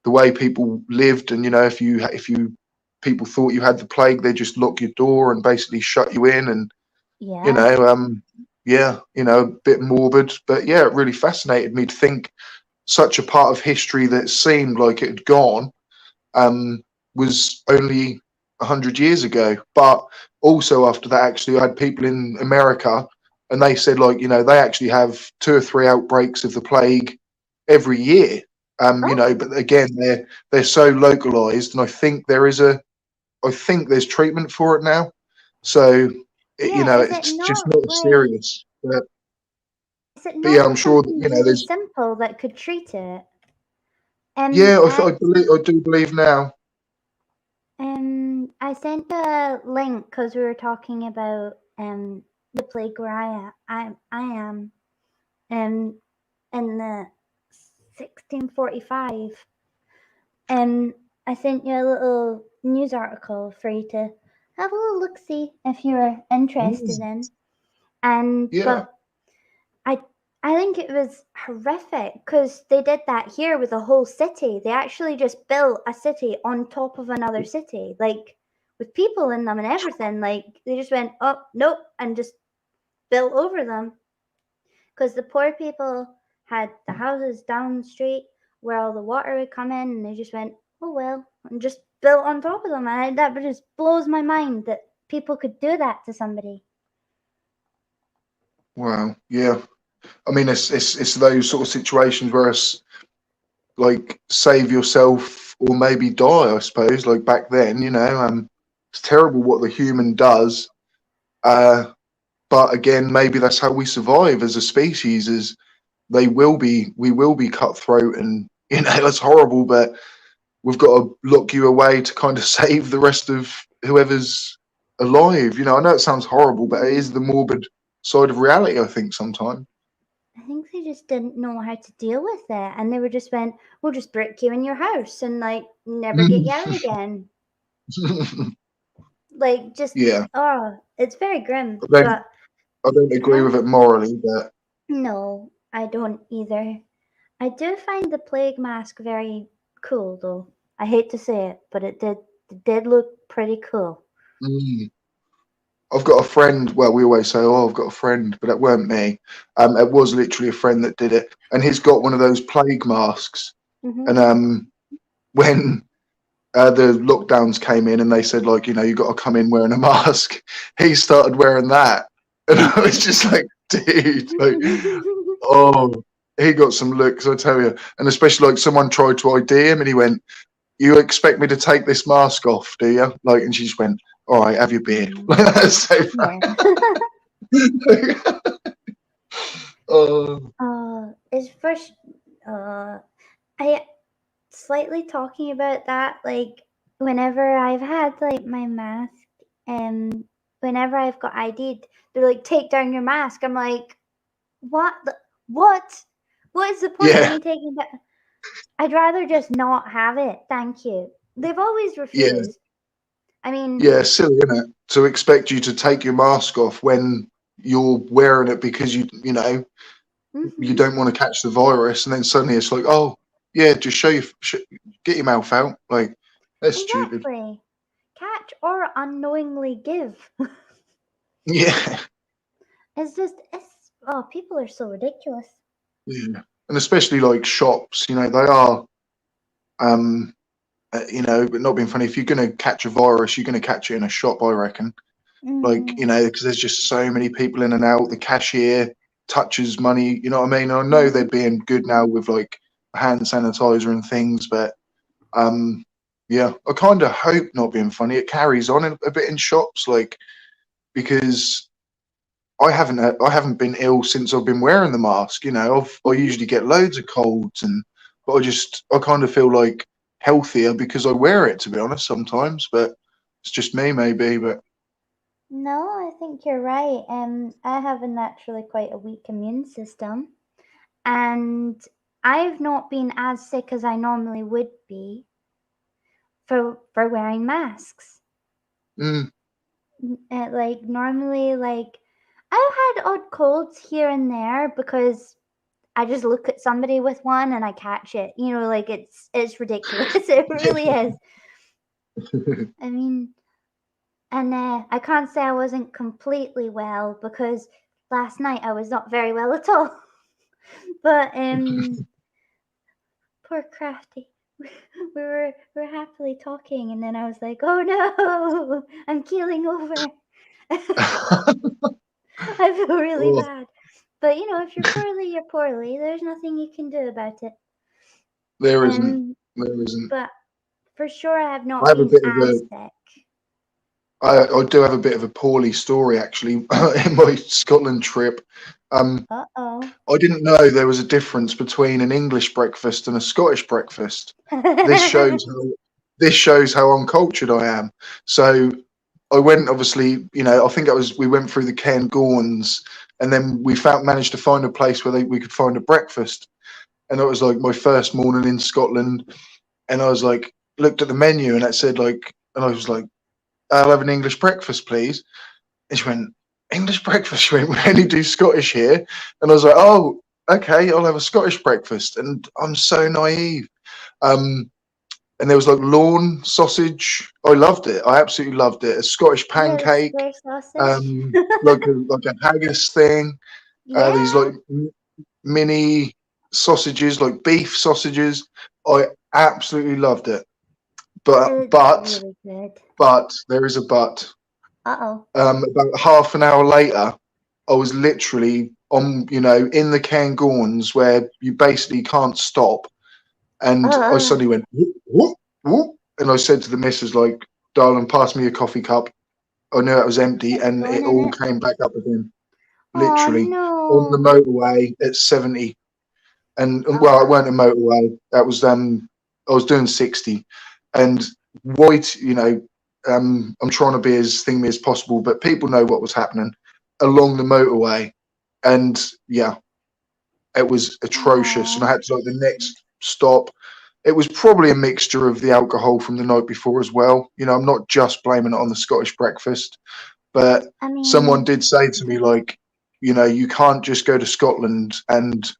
the way people lived, and you know, if you people thought you had the plague, they just lock your door and basically shut you in, and you know, yeah, you know, a bit morbid, but yeah, it really fascinated me to think such a part of history that seemed like it had gone was only 100 years ago. But also after that, actually, I had people in America, and they said, like, you know, they actually have 2 or 3 outbreaks of the plague every year. You know, but again, they're so localized, and I think there's treatment for it now. So, you know, is it it's just not not as like? serious. Is it But yeah, not I'm sure that, something you know, really there's, simple that could treat it? yeah, I I do believe now. I sent a link because we were talking about the plague where I am in the 1645. I sent you a little news article for you to have a little look see if you're interested in. And Yeah. but I think it was horrific because they did that here with a whole city. They actually just built a city on top of another city, like with people in them and everything. Like they just went, oh nope, and just built over them because the poor people had the houses down the street where all the water would come in, and they just went, oh well, and just built on top of them. And that just blows my mind that people could do that to somebody. Wow. Yeah. I mean, it's those sort of situations where it's like save yourself or maybe die, I suppose. Like back then, you know, it's terrible what the human does. But again, maybe that's how we survive as a species. Is we will be cutthroat, and you know that's horrible. But we've got to lock you away to kind of save the rest of whoever's alive. You know, I know it sounds horrible, but it is the morbid side of reality, I think, sometimes. I think they just didn't know how to deal with it, and they were just went, "We'll just brick you in your house and like never get you out again." Like just Yeah, it's very grim. I don't, But I don't agree with it morally, but no, I don't either. I do find the plague mask very cool, though. I hate to say it, but it did look pretty cool. mm, I've got a friend. Well, we always say, "Oh, I've got a friend," but it weren't me. It was literally a friend that did it, and he's got one of those plague masks. Mm-hmm. And when the lockdowns came in and they said, like, you know, you got to come in wearing a mask, he started wearing that, and I was just like, dude, like, oh, he got some looks, I tell you. And especially like someone tried to ID him, and he went, "You expect me to take this mask off, do you?" Like, and she just went, "All right, have your beer." That's so oh, It's first. I slightly talking about that, like whenever I've had like my mask and whenever I've got ID'd, they're like, take down your mask. I'm like, what? What is the point of yeah, me taking that? I'd rather just not have it. Thank you. They've always yeah, refused. I mean, yeah, silly, isn't it? To expect you to take your mask off when you're wearing it because you know you mm-hmm, don't want to catch the virus, and then suddenly it's like, oh yeah, just get your mouth out. Like that's stupid. exactly. Catch or unknowingly give. Yeah, It's people are so ridiculous. yeah, and especially like shops, you know, they are. Um, but not being funny. If you're going to catch a virus, you're going to catch it in a shop, I reckon. Like, because there's just so many people in and out. The cashier touches money, you know what I mean? I know they're being good now with like hand sanitizer and things, but yeah, I kind of hope, not being funny, it carries on a bit in shops, like, because I haven't been ill since I've been wearing the mask. I usually get loads of colds, but I kind of feel like healthier because I wear it, to be honest, sometimes. But it's just me, maybe. But No, I think you're right. I have a naturally quite a weak immune system, and I've not been as sick as I normally would be for wearing masks. Like normally, like I've had odd colds here and there because I just look at somebody with one and I catch it. Like it's ridiculous. It really is. I mean, and I can't say I wasn't completely well because last night I was not very well at all. But poor Crafty. We were happily talking, and then I was like, "Oh no, I'm keeling over." I feel really bad. But if you're poorly, you're poorly. There's nothing you can do about it. There isn't. But for sure, I have I not have a been bit of as sick. I do have a bit of a poorly story actually in my Scotland trip. Uh-oh. I didn't know there was a difference between an English breakfast and a Scottish breakfast. This shows how uncultured I am. So I went, obviously, I think we went through the Cairngorms, and then we managed to find a place where we could find a breakfast. And it was like my first morning in Scotland, and I was like, looked at the menu, and it said like, and I was like, I'll have an English breakfast, please. And she went, English breakfast? She went, we only do Scottish here. And I was like, oh, okay, I'll have a Scottish breakfast. And I'm so naive. And there was like lawn sausage. I loved it. I absolutely loved it. A Scottish pancake, like a haggis thing. Yeah. These like mini sausages, like beef sausages. I absolutely loved it. But really good. But there is a but. Uh-oh. About half an hour later, I was literally in the Cairngorms where you basically can't stop. And I suddenly went, whoop, whoop, whoop. And I said to the missus, like, darling, pass me your coffee cup. I knew it was empty, and it all came back up again. Literally. On the motorway at 70. And well, it weren't a motorway. That was I was doing 60. And white, I'm trying to be as thingy as possible, but people know what was happening along the motorway. And yeah, it was atrocious. And I had to, like, the next stop. It was probably a mixture of the alcohol from the night before as well. I'm not just blaming it on the Scottish breakfast, but someone did say to me, like, you can't just go to Scotland and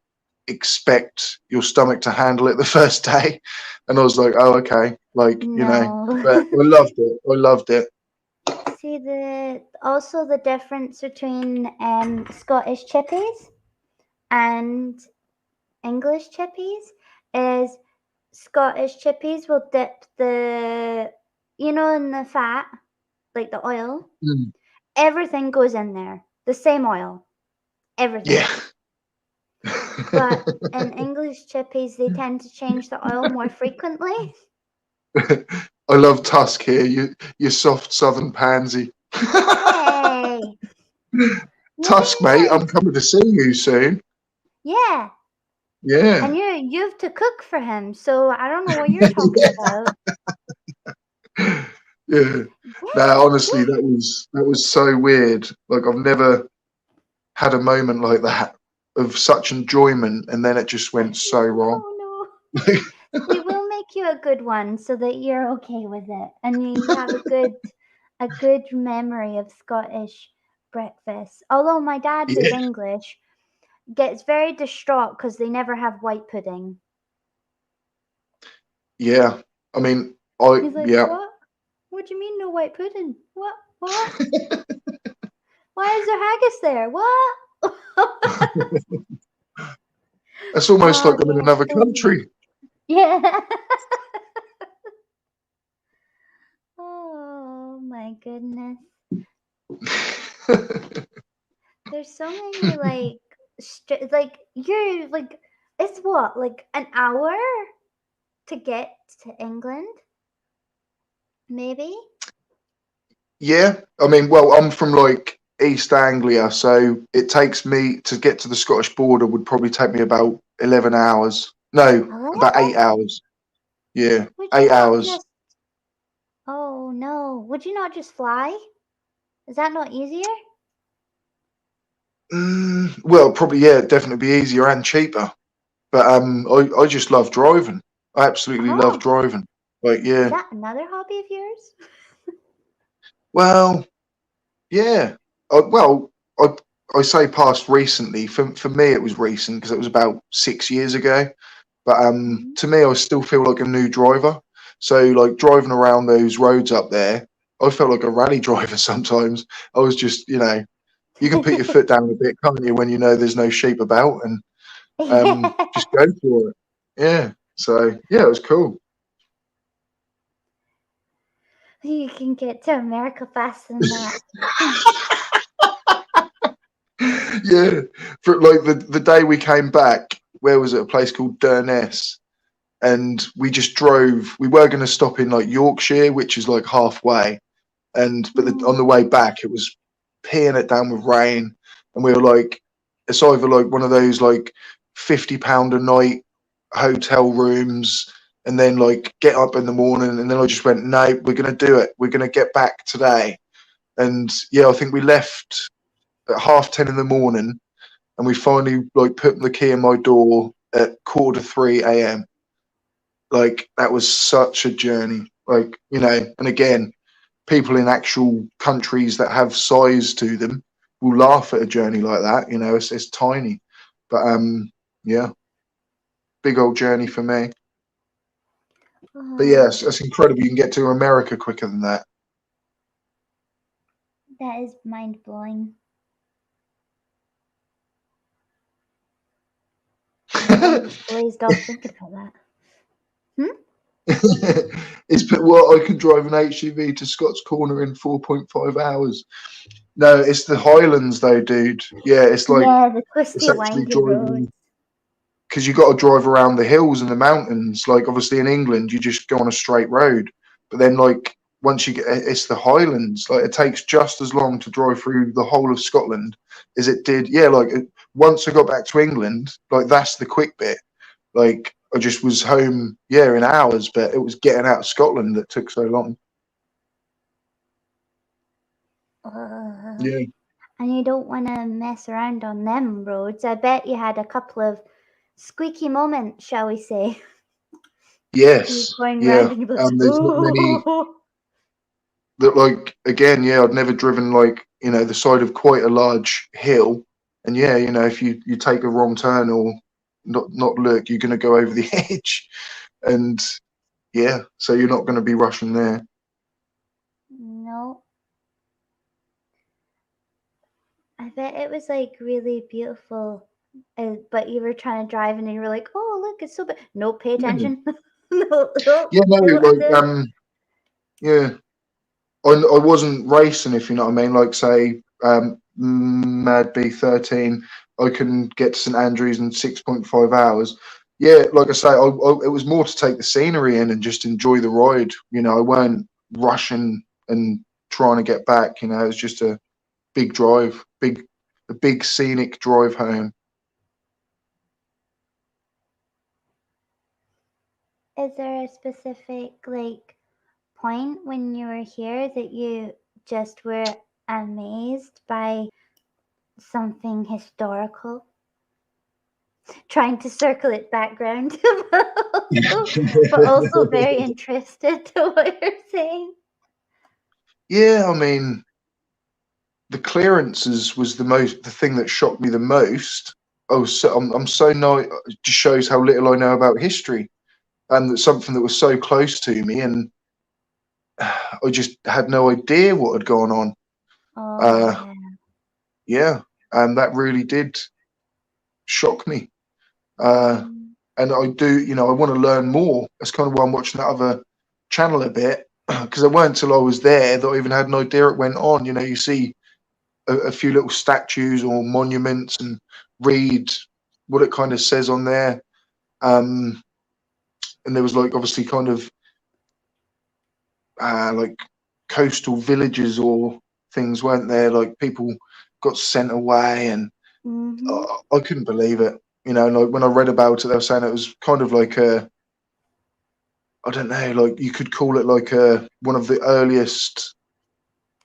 expect your stomach to handle it the first day. And I was like, oh, okay. Like, but I loved it. See, also the difference between Scottish chippies and English chippies is Scottish chippies will dip in the fat, like the oil. Everything goes in there, the same oil, everything. Yeah. But in English chippies, they tend to change the oil more frequently. I love Tusk here, you soft southern pansy. Hey. Tusk, mate, I'm coming to see you soon. Yeah. Yeah. And you have to cook for him, so I don't know what you're talking about. Yeah. No, honestly, that was so weird. Like, I've never had a moment like that of such enjoyment, and then it just went so wrong. Oh no. We will make you a good one so that you're okay with it, and you have a good memory of Scottish breakfast. Although my dad, who's English, gets very distraught because they never have white pudding. Yeah, I mean, He's like, yeah. What do you mean no white pudding? What? Why is there haggis there? What? It's almost like I'm in another country. Yeah. my goodness. There's so many like you're like it's what like an hour to get to England, maybe. Yeah, I mean, well, I'm from like East Anglia, so it takes me to get to the Scottish border would probably take me about 11 hours. No, about 8 11? hours. Yeah, Would you 8 not hours. just? Oh no! Would you not just fly? Is that not easier? Well, probably, yeah, it'd definitely be easier and cheaper. But I just love driving. I absolutely love Oh, driving. Like, is yeah. that another hobby of yours? Well, yeah. Well, I say past recently. For me, it was recent because it was about 6 years ago. But Mhm. to me, I still feel like a new driver. So like driving around those roads up there, I felt like a rally driver sometimes. I was just, you can put your foot down a bit, can't you, when you know there's no sheep about, and just go for it. Yeah. So yeah, it was cool. You can get to America faster than that. Yeah. For like the day we came back, where was it? A place called Durness. And we just drove. We were going to stop in like Yorkshire, which is like halfway. But on the way back, it was peeing it down with rain, and we were like, it's either like one of those like £50 a night hotel rooms, and then like get up in the morning, and then I just went, no, we're gonna do it. We're gonna get back today. And yeah, I think we left at 10:30 in the morning, and we finally like put the key in my door at 2:45 a.m. Like that was such a journey. Like, and again, people in actual countries that have size to them will laugh at a journey like that. It's tiny, but yeah, big old journey for me. But yeah, Oh, it's incredible. You can get to America quicker than that. that is mind blowing. My mind just blazed off thinking about that. I can drive an HGV to Scott's Corner in 4.5 hours. No, it's the Highlands though, dude. Yeah, it's like Yeah, the it's twisty, actually windy roads. driving because you got to drive around the hills and the mountains. Like obviously in England, you just go on a straight road, but then like once you get, it's the Highlands. Like it takes just as long to drive through the whole of Scotland as it did. Yeah, like once I got back to England, like that's the quick bit. Like I just was home, yeah, in hours, but it was getting out of Scotland that took so long. Yeah. And you don't want to mess around on them roads. I bet you had a couple of squeaky moments, shall we say? Yes. You're going Yeah. round and you're like, There's not many ooh. that like again, yeah, I'd never driven like, the side of quite a large hill. And yeah, if you take a wrong turn or not look, you're gonna go over the edge. And yeah, so you're not gonna be rushing there. No. I bet it was like really beautiful. But you were trying to drive and you were like, oh, look, it's so big. No, pay Yeah, attention. No, no, yeah, no, do what I'm like doing. yeah. I wasn't racing, if you know what I mean. Like say, Mad B13, I can get to St Andrews in 6.5 hours. Yeah, like I say, it was more to take the scenery in and just enjoy the ride. I weren't rushing and trying to get back. It was just a big drive, a big scenic drive home. Is there a specific like point when you were here that you just were amazed by something historical? Trying to circle it background, but also very interested to what you're saying. Yeah, I mean, the clearances was the thing that shocked me the most. I'm so it just shows how little I know about history, and that's something that was so close to me, and I just had no idea what had gone on. Oh Uh, yeah. yeah, and that really did shock me. Mm. And I do, I want to learn more. That's kind of why I'm watching that other channel a bit. because it weren't until I was there that I even had an idea it went on. You know, you see a few little statues or monuments and read what it kind of says on there. And there was like obviously kind of like coastal villages or things, weren't there? Like people got sent away, and Mm-hmm. I couldn't believe it. You know, like when I read about it, they were saying it was kind of like I don't know, like you could call it like one of the earliest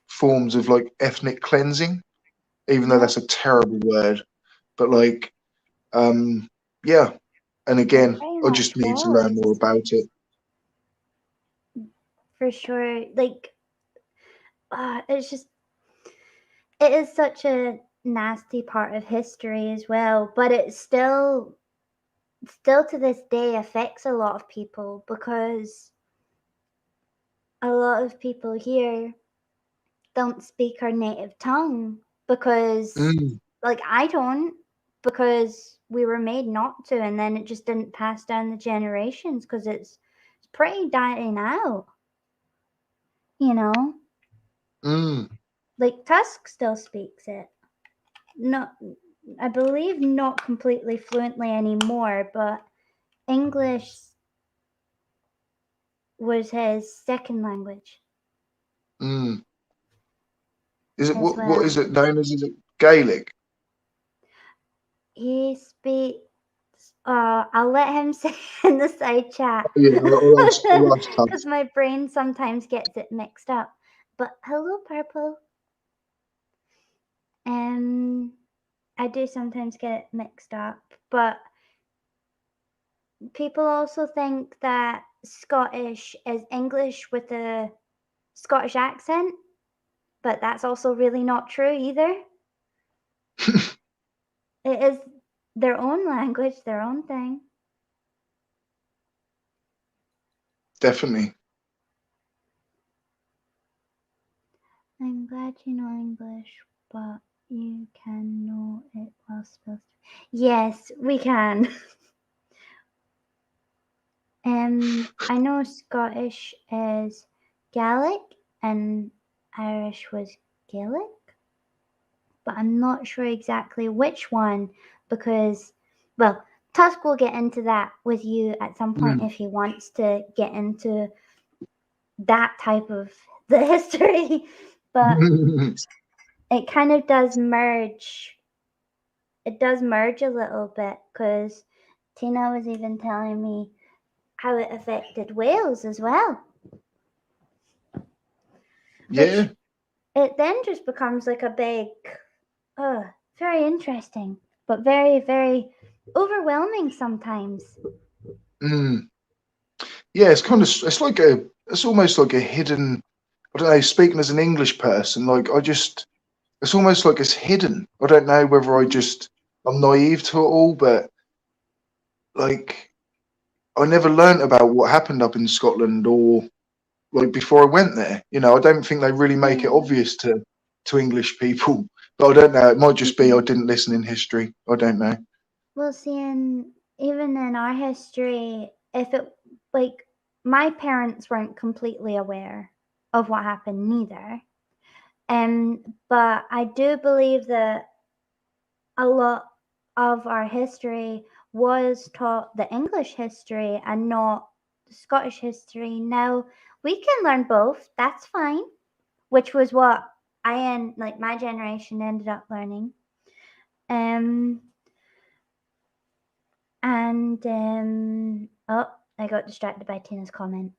forms of like ethnic cleansing, even though Yeah, that's a terrible word. But like, yeah. And it again, very I much just need to learn more was. about it. For sure. Like, it's just, it is such a nasty part of history as well, but it still to this day affects a lot of people because a lot of people here don't speak our native tongue because, Mm, like, I don't, because we were made not to, and then it just didn't pass down the generations because it's pretty dying out, you know? mm, Like, Tusk still speaks it. Not, I believe not completely fluently anymore, but English was his second language mm. Is it as what is well. it known as? Is it Gaelic? He speaks. I'll let him say in the side chat Oh, yeah, I'll ask because Tubbs. my brain sometimes gets it mixed up. But hello, Purple. Um, I do sometimes get it mixed up, but people also think that Scottish is English with a Scottish accent, but that's also really not true either. It is their own language, their own thing. Definitely. I'm glad you know English, but you can know it while supposed to. Yes, we can. I know Scottish is Gaelic and Irish was Gaelic, but I'm not sure exactly which one because, well, Tusk will get into that with you at some point Mm. if he wants to get into that type of the history, but it kind of does merge. It does merge a little bit because Tina was even telling me how it affected Wales as well, which Yeah. it then just becomes like a big, very interesting, but very, very overwhelming sometimes. Mm. Yeah, it's kind of it's like it's almost like a hidden. I don't know. Speaking as an English person, like it's almost like it's hidden. I don't know whether I'm naive to it all, but like I never learnt about what happened up in Scotland or like before I went there. You know, I don't think they really make it Yeah. obvious to English people. But I don't know. It might just be I Mm-mm. didn't listen in history. I don't know. Well, seeing even in our history, if it like my parents weren't completely aware of what happened neither. But I do believe that a lot of our history was taught the English history and not the Scottish history. Now we can learn both. That's fine. Which was what I and like my generation ended up learning. Um, and oh, I got distracted by Tina's comment.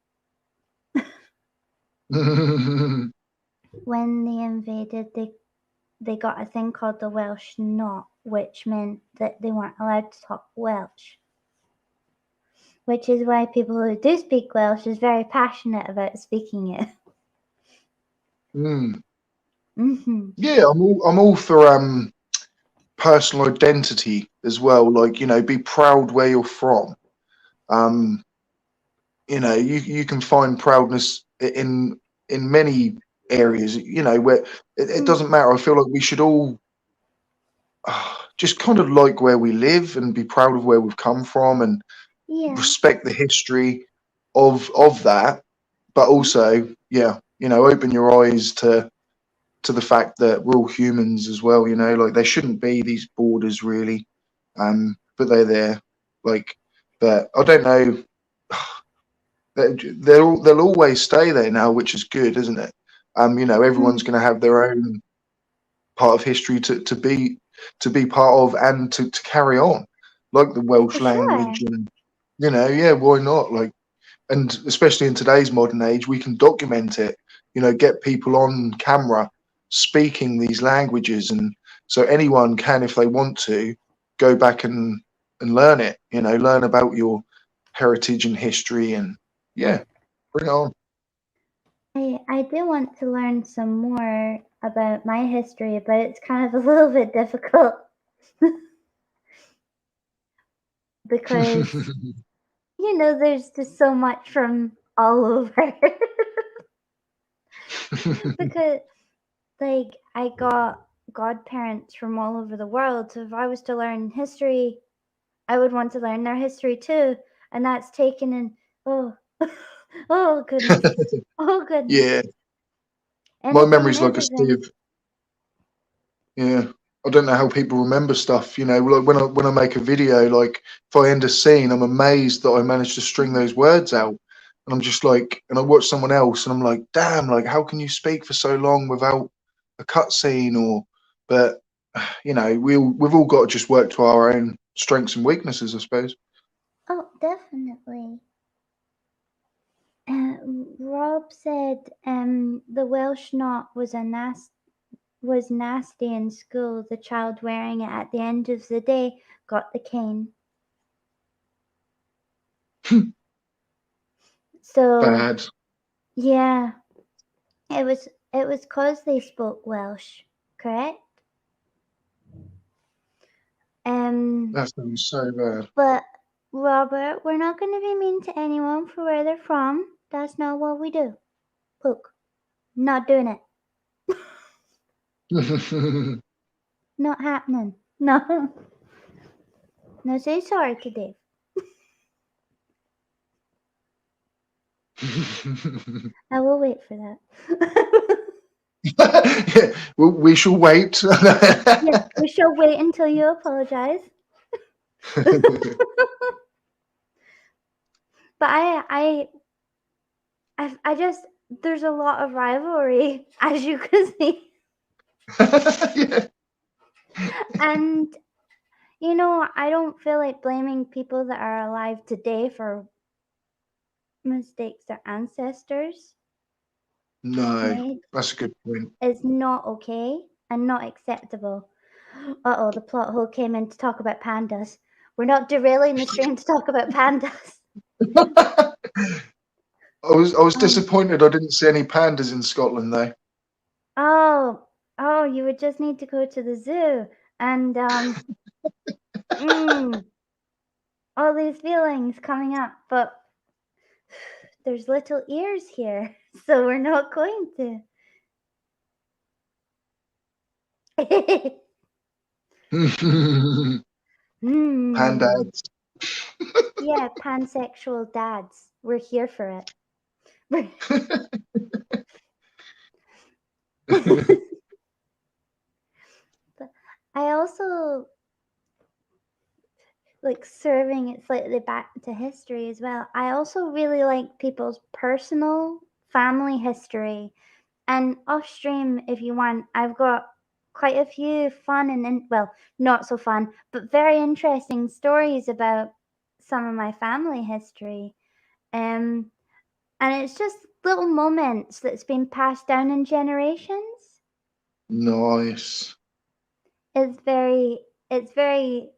When they invaded, they got a thing called the Welsh Not, which meant that they weren't allowed to talk Welsh. Which is why people who do speak Welsh is very passionate about speaking it. Mm. Mm-hmm. Yeah, I'm all for personal identity as well. Like, you know, be proud where you're from. Um, you know, you can find proudness in many areas. You know, where it doesn't Mm. matter. I feel like we should all just kind of like where we live and be proud of where we've come from and Yeah. respect the history of that. but also, yeah, you know, open your eyes to the fact that we're all humans as well. You know, like there shouldn't be these borders really, but they're there. Like, but I don't know. They'll always stay there now, which is good, isn't it? You know, everyone's Mm, going to have their own part of history to be part of and to carry on, like the for Welsh sure. language, and you know, yeah, why not? Like, and especially in today's modern age, we can document it. You know, get people on camera speaking these languages, and so anyone can, if they want to, go back and learn it. You know, learn about your heritage and history, and yeah, bring it on. I do want to learn some more about my history, but it's kind of a little bit difficult because there's just so much from all over. Because like I got godparents from all over the world, so if I was to learn history, I would want to learn their history too, and that's taken in oh oh goodness. Oh goodness. Yeah, my Anything and memory's like a everything. sieve. Yeah, I don't know how people remember stuff. You know, like when I make a video, like if I end a scene, I'm amazed that I managed to string those words out, and I'm just like, and I watch someone else, and I'm like, damn, like how can you speak for so long without a cut scene? Or, but you know, we've all got to just work to our own strengths and weaknesses, I suppose. Oh, definitely. Rob said the Welsh knot was nasty in school. The child wearing it at the end of the day got the cane. So Bad. yeah, it was cause they spoke Welsh, correct? That sounds so bad. But Robert, we're not going to be mean to anyone for where they're from. That's not what we do. Look, not doing it. Not happening. No. No, say sorry to Dave. I will wait for that. Yeah, well, we shall wait. Yeah, we shall wait until you apologize. But I just there's a lot of rivalry, as you can see, Yeah. and I don't feel like blaming people that are alive today for mistakes their ancestors No, made. that's a good point. Is not okay and not acceptable. Uh-oh, the plot hole came in to talk about pandas. We're not derailing the stream to talk about pandas. I was Um, disappointed I didn't see any pandas in Scotland though. oh, you would just need to go to the zoo and mm, all these feelings coming up, but there's little ears here, so we're not going to. mm, Pandas. yeah, pansexual dads. We're here for it. But I also like serving it slightly back to history as well. I also really like people's personal family history. And off stream, if you want, I've got quite a few fun and well, not so fun, but very interesting stories about some of my family history. And it's just little moments that's been passed down in generations. Nice. It's very, it's very,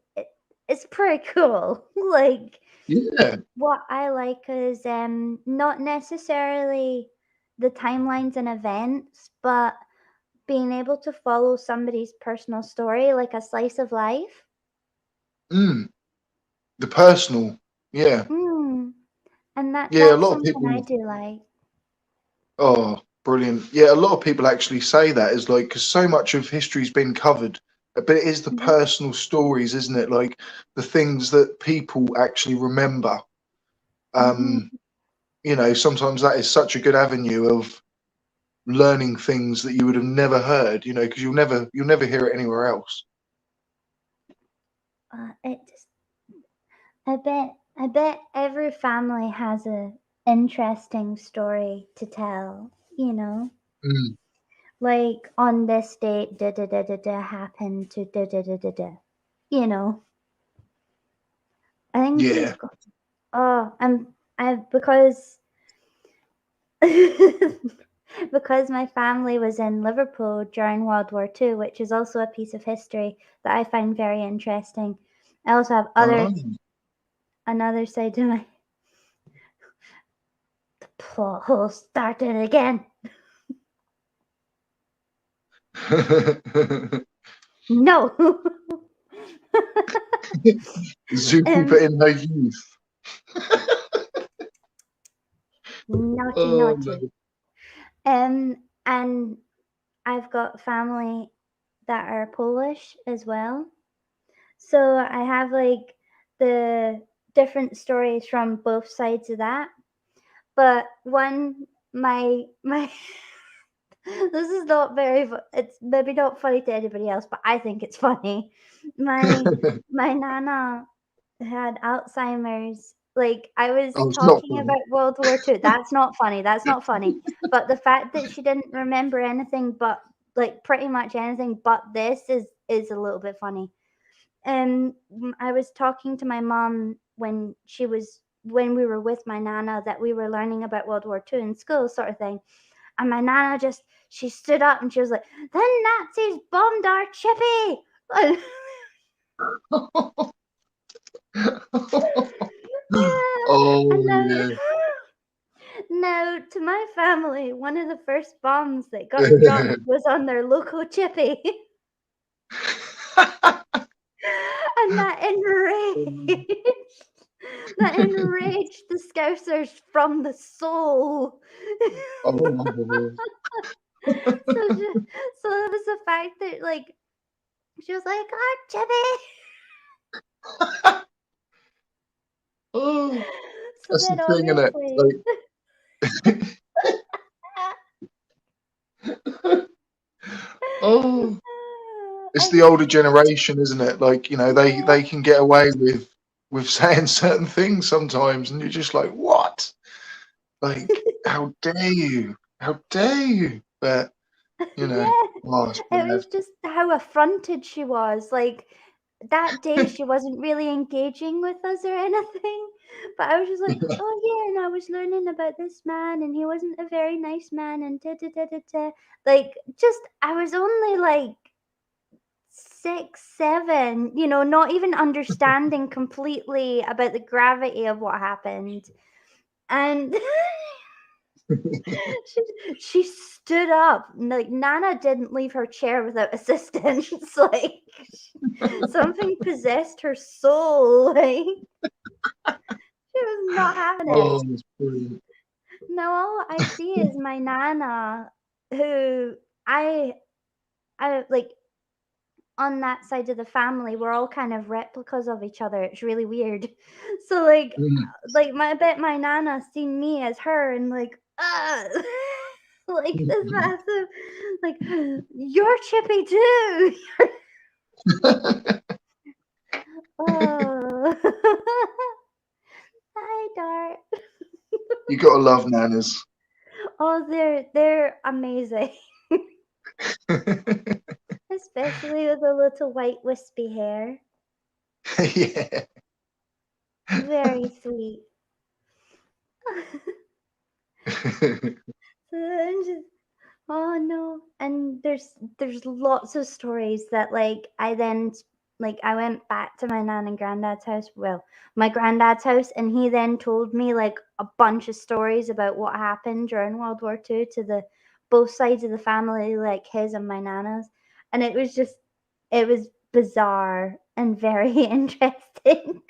it's pretty cool. Like Yeah. what I like is not necessarily the timelines and events, but being able to follow somebody's personal story like a slice of life. Mm, the personal. Yeah. Mm. And Yeah, a that's lot of something I people. do like. Oh, brilliant. Yeah, a lot of people actually say that is like because so much of history's been covered, but it is the Mhm. personal stories, isn't it? Like the things that people actually remember. Mhm. Um, sometimes that is such a good avenue of learning things that you would have never heard, because you'll never hear it anywhere else. I bet every family has a interesting story to tell, like on this date da da da da da happened to da da da da da, I think Yeah. because because my family was in Liverpool during World War II, which is also a piece of history that I find very interesting. I also have another side to my the plot hole started again. No. Zookeeper in her youth. Naughty. And I've got family that are Polish as well. So I have like the different stories from both sides of that. But my this is not very, it's maybe not funny to anybody else, but I think it's funny. My nana had Alzheimer's. Like, I was talking about World War II. That's not funny. But the fact that she didn't remember anything but, like, pretty much anything but this is a little bit funny. And I was talking to my mom when we were with my nana that we were learning about World War II in school, sort of thing. And my nana she stood up and she was like, "The Nazis bombed our chippy." Yeah. Now, to my family, one of the first bombs that got dropped was on their local chippy. And that enraged the Scousers from the soul. So it was the fact that, like, she was like, "Our chippy." That's the thing, isn't it? It's the older generation, isn't it? Like, they can get away with saying certain things sometimes, and you're just like, what? Like, how dare you? How dare you? But it was just how affronted she was. Like, that day she wasn't really engaging with us or anything, but I was just like, "Oh yeah," and I was learning about this man, and he wasn't a very nice man, and da da da da da. Like, just I was only like 6, 7, not even understanding completely about the gravity of what happened, and she stood up. Like, Nana didn't leave her chair without assistance. Like, something possessed her soul. Like, she was not having it. Now all I see is my Nana, who I like, on that side of the family, we're all kind of replicas of each other. It's really weird. So like I bet my Nana seen me as her and like, like this massive, like, "You're chippy too." Oh. Hi, Dart. You gotta love nanas. Oh, they're amazing. Especially with the little white wispy hair. Yeah. Very sweet. Oh no. And there's lots of stories that, like, I went back to my nan and granddad's house. Well, my granddad's house, and he then told me like a bunch of stories about what happened during World War II to both sides of the family, like his and my nana's. And it was bizarre and very interesting.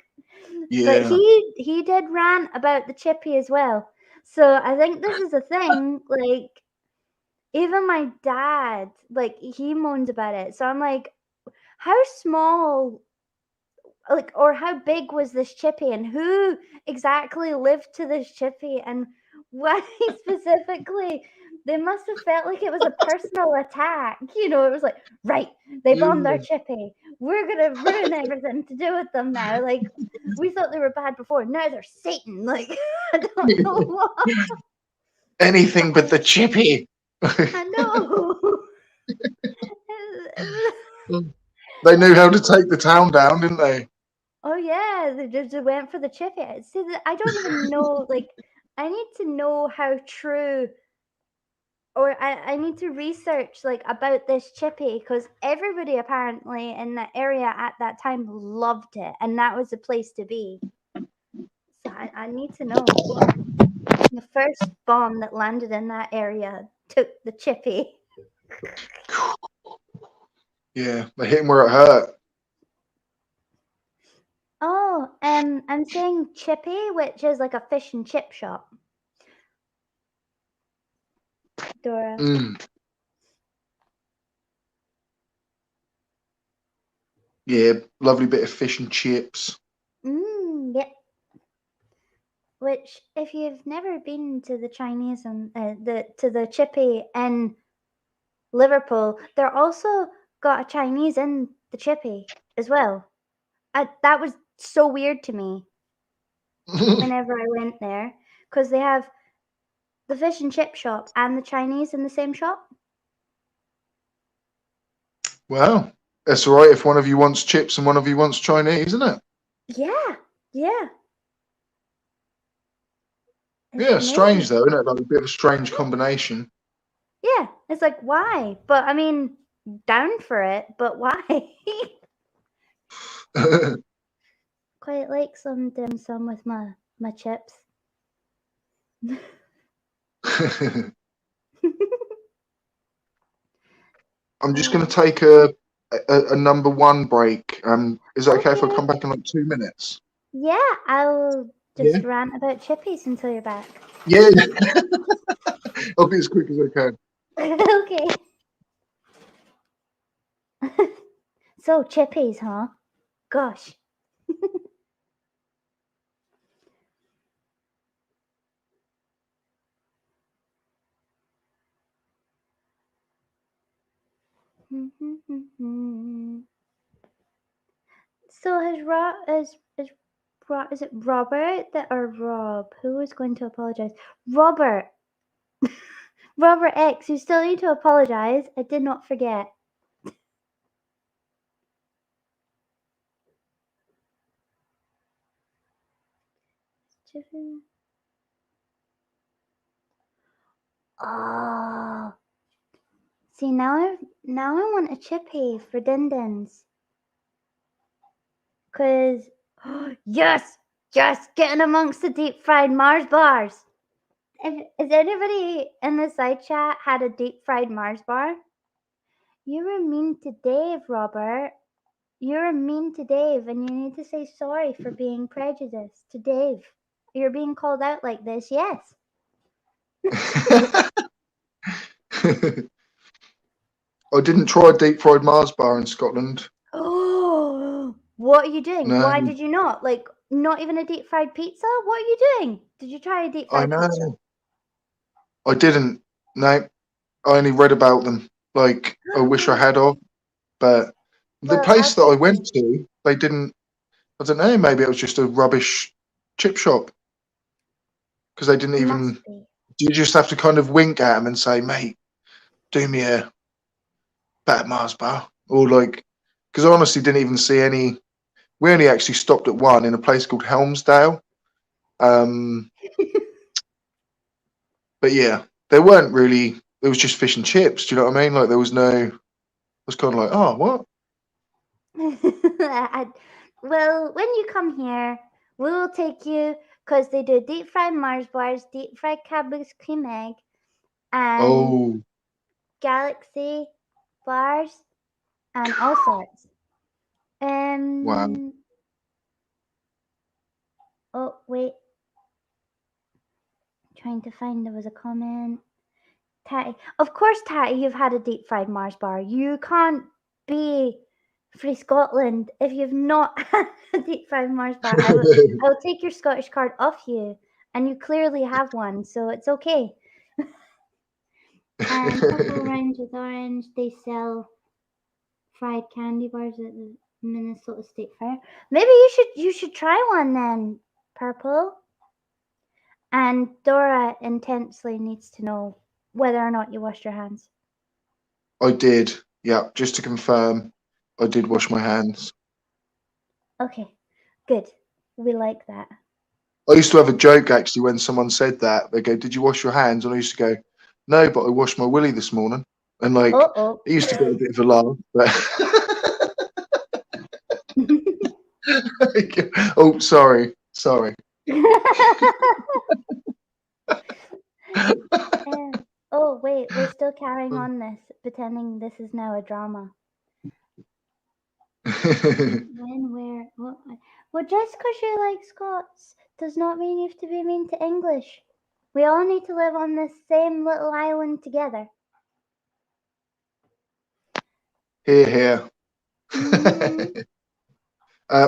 Yeah. But he did rant about the chippy as well. So I think this is a thing, like, even my dad, like, he moans about it. So I'm like, how small, like, or how big was this chippy, and who exactly lived to this chippy, and why specifically? They must have felt like it was a personal attack. You know, it was like, right, they bombed our chippy. We're gonna ruin everything to do with them now. Like, we thought they were bad before. Now they're Satan. Like, I don't know what. Anything but the chippy. I know. They knew how to take the town down, didn't they? Oh yeah, they just went for the chippy. See, I don't even know. Like, I need to know how true, or I need to research like about this chippy, because everybody apparently in that area at that time loved it, and that was the place to be. So I need to know. The first bomb that landed in that area took the chippy. Yeah, they hit him where it hurt. Oh, I'm saying chippy, which is like a fish and chip shop. Dora. Yeah, lovely bit of fish and chips. Yep. Which, if you've never been to the Chinese and to the chippy in Liverpool, they're also got a Chinese in the chippy as well. That was so weird to me whenever I went there, because they have the fish and chip shop and the Chinese in the same shop. Well, that's all right if one of you wants chips and one of you wants Chinese, isn't it? Yeah. Yeah, strange though, isn't it? Like a bit of a strange combination. Yeah, it's like, why? But I mean, down for it, but why? Quite like some dim sum with my chips. I'm just going to take a number one break. Is that okay if I Okay. come back in like 2 minutes? Yeah, I'll just rant about chippies until you're back. Yeah. I'll be as quick as I can. Okay. So, chippies, huh? Gosh. So is it Robert or Rob? Who is going to apologize? Robert. Robert X, you still need to apologize. I did not forget. Oh. See, now I want a chippy for Dindins. Cause yes, just getting amongst the deep fried Mars bars. Has anybody in the side chat had a deep fried Mars bar? You were mean to Dave, Robert. You're mean to Dave, and you need to say sorry for being prejudiced to Dave. You're being called out like this, yes. I didn't try a deep fried Mars bar in Scotland. Oh, what are you doing? No. Why did you not? Like, not even a deep fried pizza? What are you doing? Did you try a deep fried pizza? I didn't. No, I only read about them. Like, I wish I had of. But the place that I went to, they didn't. I don't know. Maybe it was just a rubbish chip shop because they didn't even. You just have to kind of wink at them and say, "Mate, do me a better Mars bar," or like, because I honestly didn't even see any. We only actually stopped at one in a place called Helmsdale. But yeah, there weren't really. It was just fish and chips. Do you know what I mean? Like there was no. I was kind of like, oh, what? Well, when you come here, we will take you, because they do deep fried Mars bars, deep fried Cadbury's cream egg, and Galaxy bars, and all sorts. Wow. Oh wait, trying to find, there was a comment. Tatty, of course, Tatty, you've had a deep fried Mars bar. You can't be Free Scotland if you've not had a deep fried Mars bar. I will take your Scottish card off you and you clearly have one, so it's okay. And Purple Range with Orange, they sell fried candy bars at the Minnesota State Fair. Maybe you should try one then, Purple. And Dora intensely needs to know whether or not you washed your hands. I did. Yeah, just to confirm, I did wash my hands. Okay, good. We like that. I used to have a joke actually when someone said that. They go, "Did you wash your hands?" And I used to go, "No, but I washed my willy this morning." And like, Uh-oh. it used to get a bit of a laugh. But oh, sorry. Oh, wait, we're still carrying on this, pretending this is now a drama. When, where, what? Well, just because you like Scots does not mean you have to be mean to English. We all need to live on this same little island together. Here. Mm.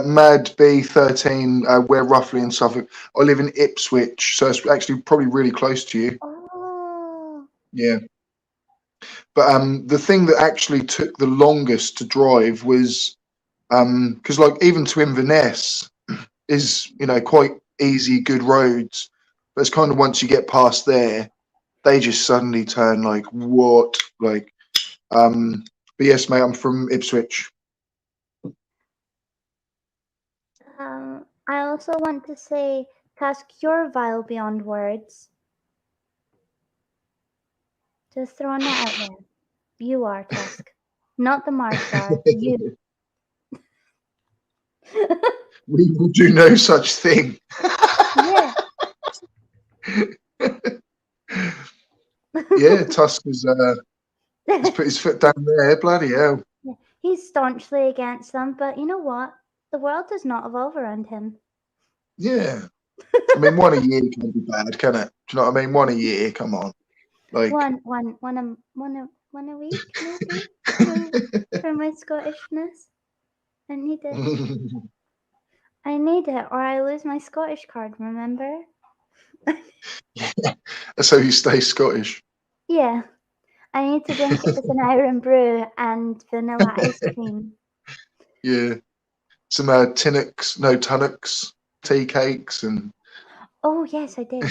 Mad B13, we're roughly in Suffolk. I live in Ipswich, so it's actually probably really close to you. Oh. Yeah. But the thing that actually took the longest to drive was because like even to Inverness is, you know, quite easy, good roads. But it's kind of once you get past there, they just suddenly turn like what? Like but yes, mate, I'm from Ipswich. I also want to say, Tusk, you're vile beyond words. Just throwing that out there. You are, Tusk. Not the Mars bar. You. We will do no such thing. Yeah. Yeah, Tusk has put his foot down there. Bloody hell. He's staunchly against them, but you know what? The world does not evolve around him. Yeah. I mean, one a year can't be bad, can it? Do you know what I mean? One a year, come on. Like One a week, maybe, for my Scottishness. I need it. I need it, or I lose my Scottish card, remember? Yeah. So you stay Scottish. Yeah. I need to drink it with an iron brew and vanilla ice cream. Yeah. Some tunnocks, tea cakes, and Oh, yes, I did.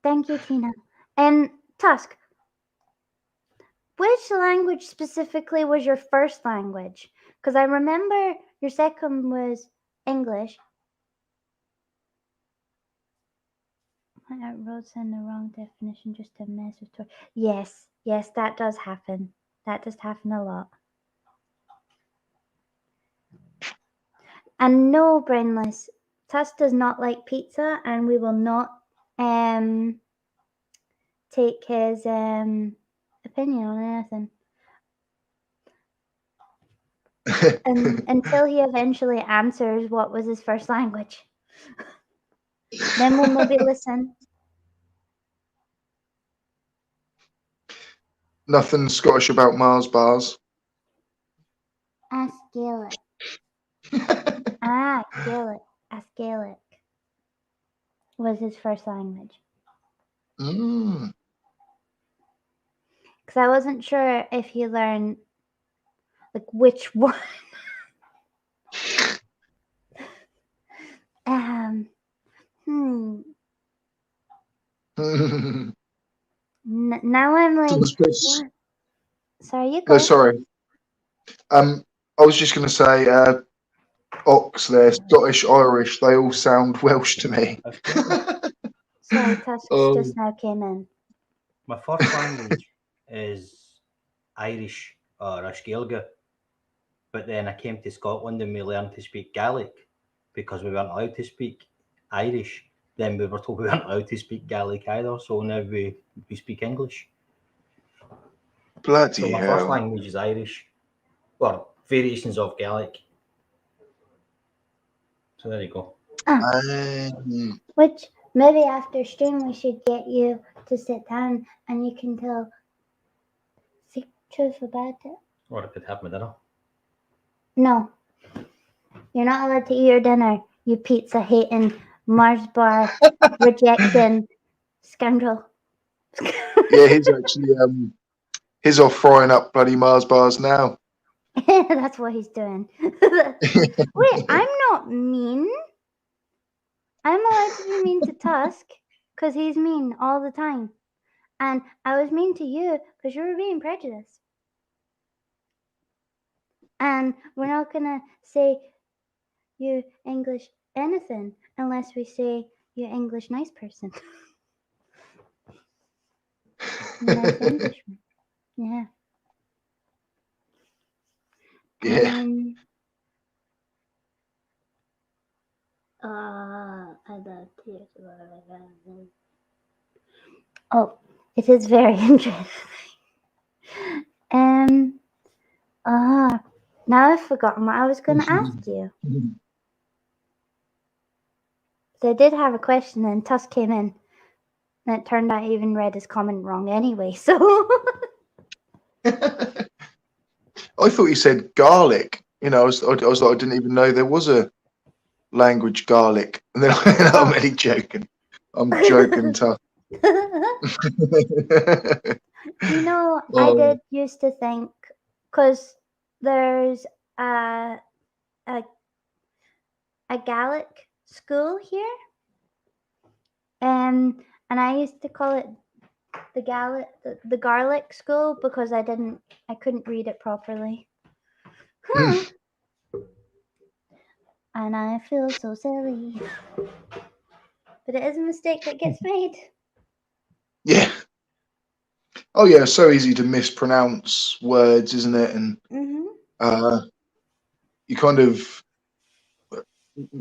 Thank you, Tina. Tusk, which language specifically was your first language? Because I remember your second was English. I wrote in the wrong definition just to mess with her. Yes, that does happen. That does happen a lot. And no, Brainless, Tusk does not like pizza, and we will not take his opinion on anything. Until he eventually answers what was his first language. Then we'll maybe listen. nothing Scottish about Mars bars. Ask Gaelic. Gaelic. Ask Gaelic was his first language. Mm. Because I wasn't sure if he learned like which one. Now I'm like, what? Sorry, you go. No, sorry. I was just going to say, Ox there, Scottish, Irish, they all sound Welsh to me. Sorry, Tusk just now came in. My first language is Irish or Gaeilge, but then I came to Scotland and we learned to speak Gaelic because we weren't allowed to speak Irish. Then we were told we weren't allowed to speak Gaelic either, so now we speak English. Bloody so my hell. first language is Irish, or variations of Gaelic. So there you go. Which maybe after stream we should get you to sit down and you can tell the truth about it. Or I could have my dinner. No. You're not allowed to eat your dinner, you pizza hating Mars bar rejecting scoundrel. Yeah, he's off frying up bloody Mars bars now. That's what he's doing. Wait, I'm not mean. I'm allowed to be mean to Tusk because he's mean all the time. And I was mean to you because you were being prejudiced. And we're not going to say you English anything unless we say you English nice person. Nice Englishman. Yeah. Yeah. I love tears. Oh, it is very interesting. Now I've forgotten what I was going to ask you. So I did have a question, and Tusk came in, and it turned out I even read his comment wrong anyway. So I thought you said garlic. You know, I was like, I didn't even know there was a language garlic. And then I'm really joking. I'm joking, tough. You know, I did used to think, because there's a Gaelic school here, and I used to call it the garlic school because I couldn't read it properly. And I feel so silly. But it is a mistake that gets made. Yeah. Oh yeah, it's so easy to mispronounce words, isn't it? And you kind of,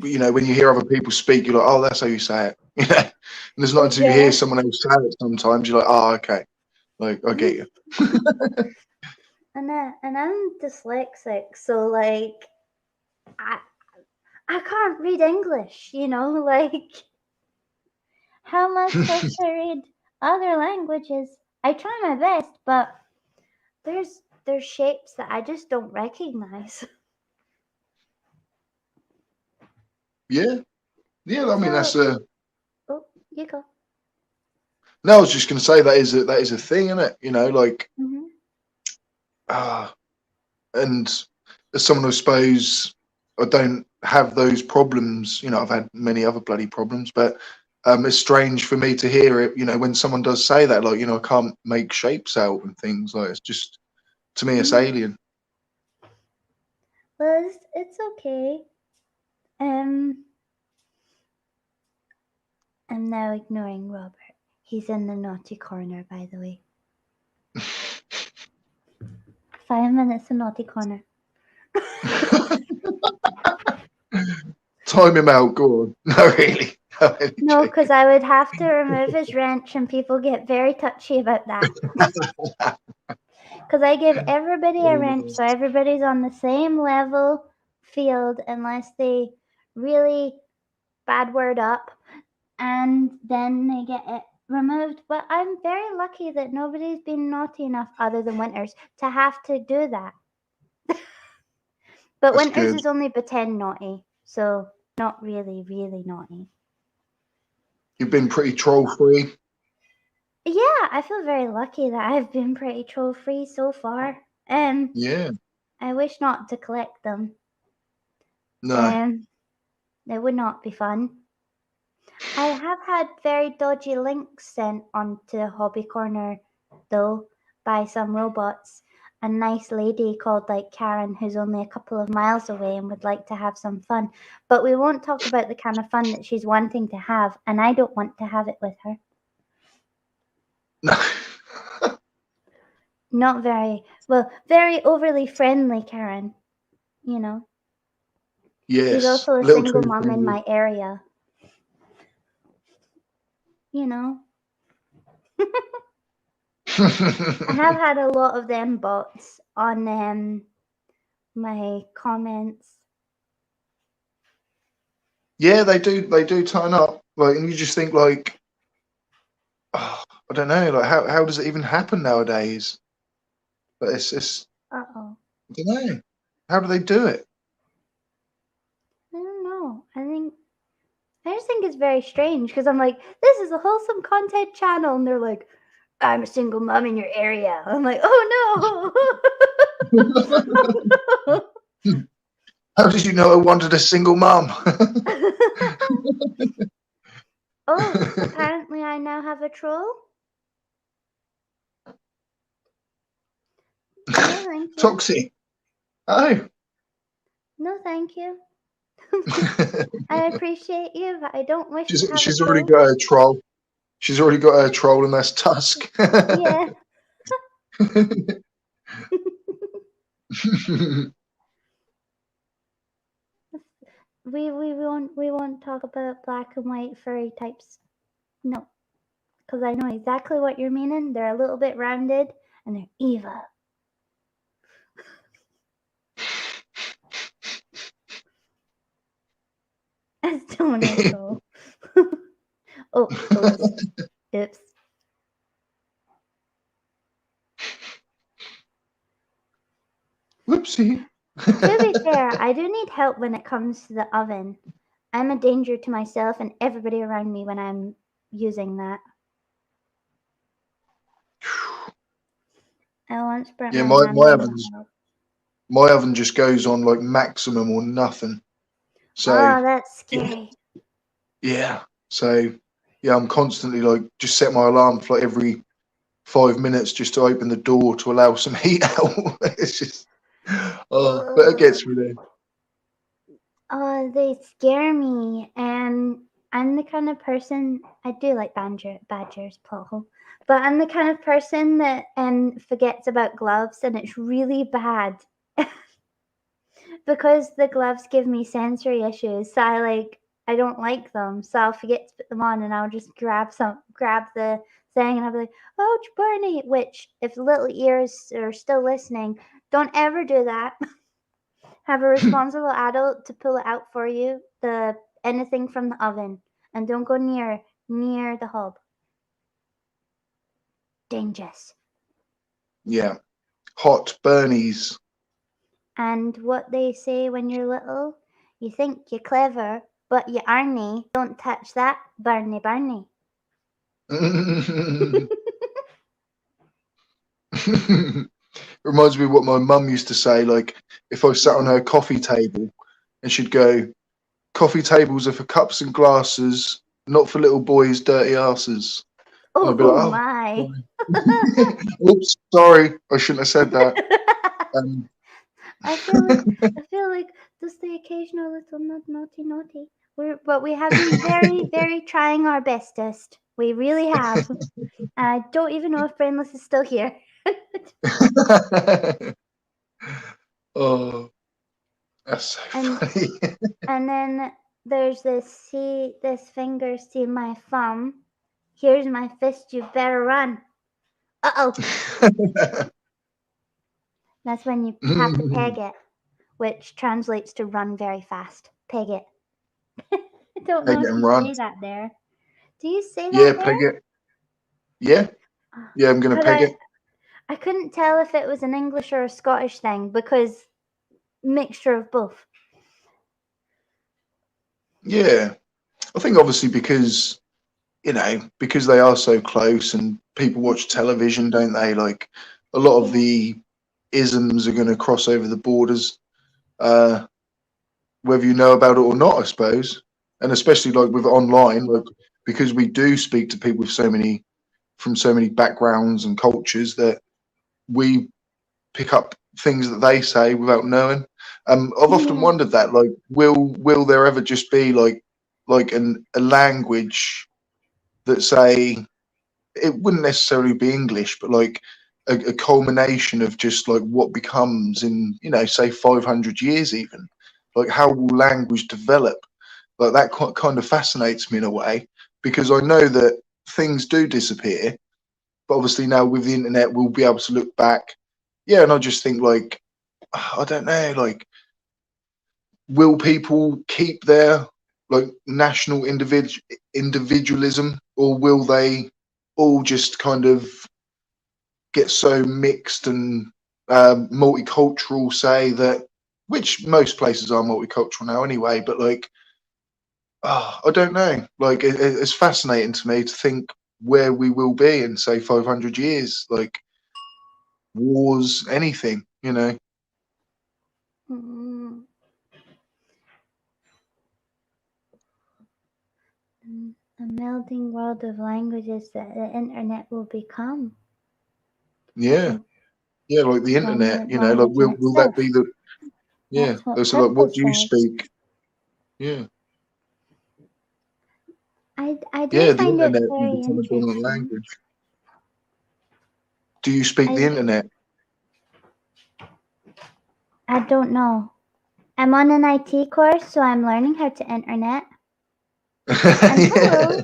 you know, when you hear other people speak, you're like, oh, that's how you say it. You know, and it's not until you hear someone else say it sometimes you're like, oh, okay, like I get you. And I'm dyslexic, so like I can't read English, you know, like how am I supposed to read other languages? I try my best, but there's shapes that I just don't recognize. Yeah. I mean, that's a. Oh, you go. No, I was just going to say that is a thing, isn't it? You know, like, and as someone who suppose I don't have those problems, you know, I've had many other bloody problems, but it's strange for me to hear it, you know, when someone does say that, like, you know, I can't make shapes out and things, like, it's just, to me, it's alien. Well, it's okay. I'm now ignoring Robert. He's in the naughty corner, by the way. 5 minutes in naughty corner. Time him out, go on. No, really. No, because I would have to remove his wrench, and people get very touchy about that. Because I give everybody a wrench, so everybody's on the same level field, unless they really bad word up, and then they get it removed. But I'm very lucky that nobody's been naughty enough, other than Winters, to have to do that. But That's Winters good. is only pretend naughty, so not really, really naughty. You've been pretty troll-free. Yeah, I feel very lucky that I've been pretty troll-free so far. Yeah. I wish not to collect them. No. They would not be fun. I have had very dodgy links sent onto Hobby Corner, though, by some robots. A nice lady called like Karen, who's only a couple of miles away and would like to have some fun. But we won't talk about the kind of fun that she's wanting to have, and I don't want to have it with her. No. Not very overly friendly Karen, you know. Yes. She's also a single mom in my area. You know. I have had a lot of them bots on my comments. Yeah, they do turn up, like, and you just think like, oh, I don't know, like how does it even happen nowadays? But it's I don't know. How do they do it? I don't know. I think there's just think it's very strange because I'm like, this is a wholesome content channel, and they're like, I'm a single mom in your area. I'm like, oh no. How did you know I wanted a single mum? Oh, apparently I now have a troll. No, thank you. Toxic. Oh. No, thank you. I appreciate you, but I don't wish to have She's a already troll. got her troll. She's already got her troll, and that's Tusk. Yeah. We won't talk about black and white furry types. No, because I know exactly what you're meaning. They're a little bit rounded and they're evil. I still want to troll. Oops. Whoopsie. To be fair, I do need help when it comes to the oven. I'm a danger to myself and everybody around me when I'm using that. I once burnt Yeah, my hand my on oven's the my oven just goes on like maximum or nothing. So Oh, that's scary. yeah. So yeah, I'm constantly like just set my alarm for like every 5 minutes just to open the door to allow some heat out. It's just but it gets me there. Oh, they scare me, and I'm the kind of person I do like badgers, plot hole, but I'm the kind of person that forgets about gloves, and it's really bad because the gloves give me sensory issues. So I don't like them, so I'll forget to put them on, and I'll just grab the thing, and I'll be like, "Ouch, Barney!" Which, if the little ears are still listening, don't ever do that. Have a responsible adult to pull it out for you, anything from the oven, and don't go near the hob. Dangerous. Yeah. Hot burnies. And what they say when you're little, you think you're clever, but you aren't. Don't touch that, Barney. Reminds me of what my mum used to say, like if I sat on her coffee table and she'd go, coffee tables are for cups and glasses, not for little boys' dirty asses. And I'd be Oh like, my. oops, sorry, I shouldn't have said that. I feel like just the occasional little naughty. But we have been very, very trying our bestest. We really have. I don't even know if Brainless is still here. Oh, that's so funny. And then there's this finger, see my thumb. Here's my fist, you better run. Uh-oh. That's when you have to peg it, which translates to run very fast. Peg it. I don't know Peg it if and you run. say that there. Do you say that Yeah, there? peg it. Yeah. Yeah, I'm going to peg it. I couldn't tell if it was an English or a Scottish thing because mixture of both. Yeah. I think obviously because, because they are so close and people watch television, don't they? Like a lot of the isms are going to cross over the borders, whether you know about it or not, I suppose. And especially like with online, like because we do speak to people with from so many backgrounds and cultures that we pick up things that they say without knowing. I've often wondered that, like, will there ever just be like a language that say it wouldn't necessarily be English, but like a culmination of just like what becomes in say 500 years even. Like how will language develop? Like that kind of fascinates me in a way because I know that things do disappear, but obviously now with the internet we'll be able to look back. Yeah, and I just think like I don't know, like will people keep their like national individualism, or will they all just kind of get so mixed and multicultural, say that, which most places are multicultural now anyway, but like I don't know. Like it's fascinating to me to think where we will be in say 500 years. Like wars, anything, you know. Mm. A melding world of languages that the internet will become. Yeah, yeah, like the internet. Genuine You know, like language in will that itself. be the? Yeah. That's what So like, Purple what do you says. speak? Yeah, I do yeah. The find it internet will very become a dominant interesting. language. Do you speak the internet? I don't know. I'm on an IT course, so I'm learning how to internet. And hello.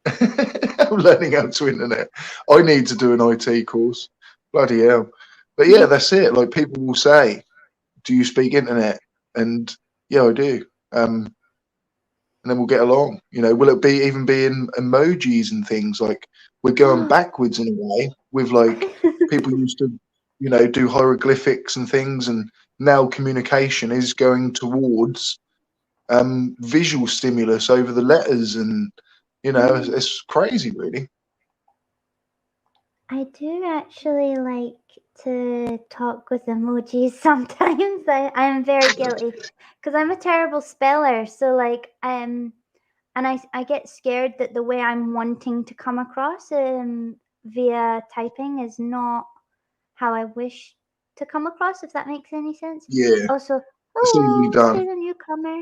I'm learning how to internet. I need to do an IT course. Bloody hell. But yeah, that's it. Like people will say, do you speak internet? And yeah, I do. And then we'll get along. You know, will it be even be in emojis and things? Like we're going backwards in a way with like people used to, you know, do hieroglyphics and things, and now communication is going towards visual stimulus over the letters, and you know, it's crazy, really. I do actually like to talk with emojis sometimes. I'm very guilty because I'm a terrible speller. So like and I get scared that the way I'm wanting to come across via typing is not how I wish to come across, if that makes any sense. Yeah, Also, it's easily hello to done. the newcomer.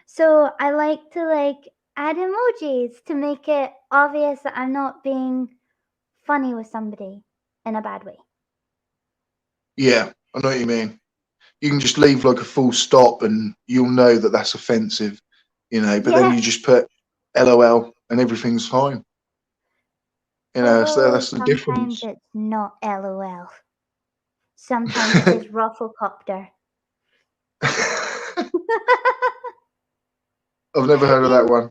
So I like to add emojis to make it obvious that I'm not being funny with somebody in a bad way. Yeah, I know what you mean. You can just leave like a full stop, and you'll know that that's offensive, you know. But then Yeah. you just put LOL, and everything's fine. You know, so Although that's the sometimes difference. it's not LOL. Sometimes it is Rufflecopter. I've never heard of that one.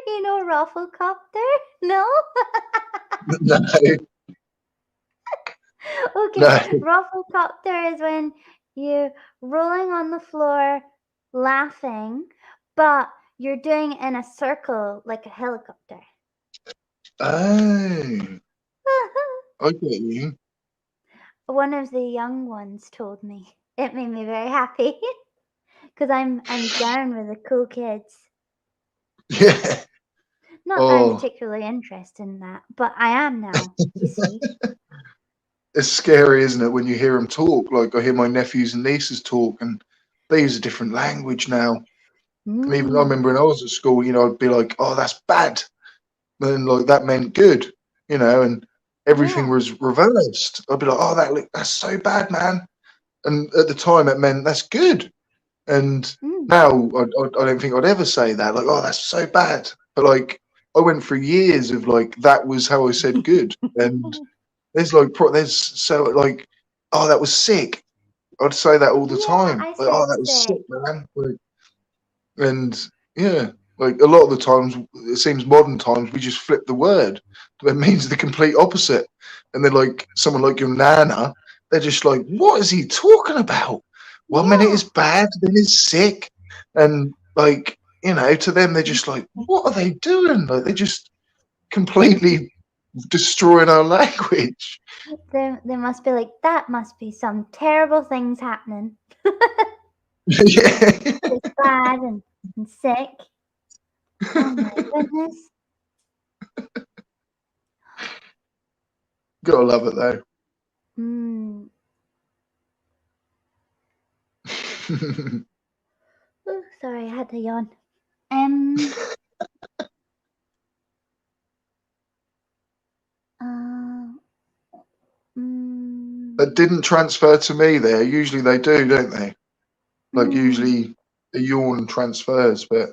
You know Rufflecopter? No? No, Okay, no. Rufflecopter is when you're rolling on the floor laughing, but you're doing it in a circle like a helicopter. Oh, I get you. One of the young ones told me. It made me very happy because I'm down with the cool kids. Yeah. Not that I'm Oh, particularly interested in that, but I am now, you see. it's scary, isn't it, when you hear them talk? Like I hear my nephews and nieces talk, and they use a different language now. And even I remember when I was at school, you know, I'd be like, "Oh, that's bad," and like that meant good, you know, and everything Yeah. was reversed. I'd be like, "Oh, that's so bad, man," and at the time it meant that's good. And now I don't think I'd ever say that. Like, "Oh, that's so bad," but like I went through years of like that was how I said good, and there's so like, "Oh, that was sick." I'd say that all the Yeah, time. I Like, "Oh, said that was sick. sick, man." Like, and yeah, like a lot of the times, it seems modern times we just flip the word. That means the complete opposite. And then like someone like your nana, they're just like, "What is he talking about? 1 minute Yeah. is bad, then it's sick," and like you know, to them they're just like, "What are they doing?" Like they're just completely destroying our language. They must be like, that must be some terrible things happening. Yeah, It's bad and sick. Oh my goodness. gotta love it though. Oh, sorry, I had to yawn. Um. That didn't transfer to me there. Usually they do, don't they? Like usually a yawn transfers, but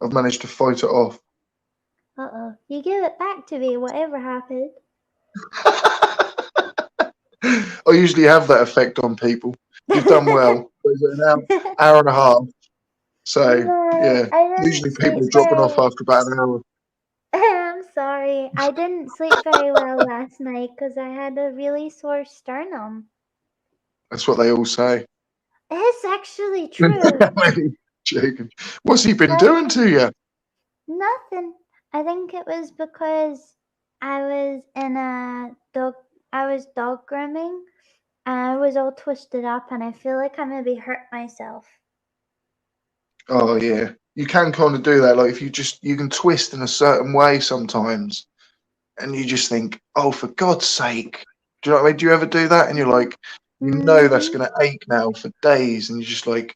I've managed to fight it off. Uh-oh. You give it back to me, whatever happened. I usually have that effect on people. You've done well. There's hour and a half. So No, yeah, I didn't usually people sleep are dropping very off after about an hour. I'm sorry. I didn't sleep very well last night because I had a really sore sternum. That's what they all say. It's actually true. Joking. What's he been doing to you? Nothing. I think it was because I was dog grooming, and I was all twisted up, and I feel like I maybe hurt myself. Oh yeah, you can kind of do that. Like if you can twist in a certain way sometimes, and you just think, oh, for God's sake, do you know what I mean? Do you ever do that? And you're like, you know that's Mhm. gonna ache now for days, and you're just like,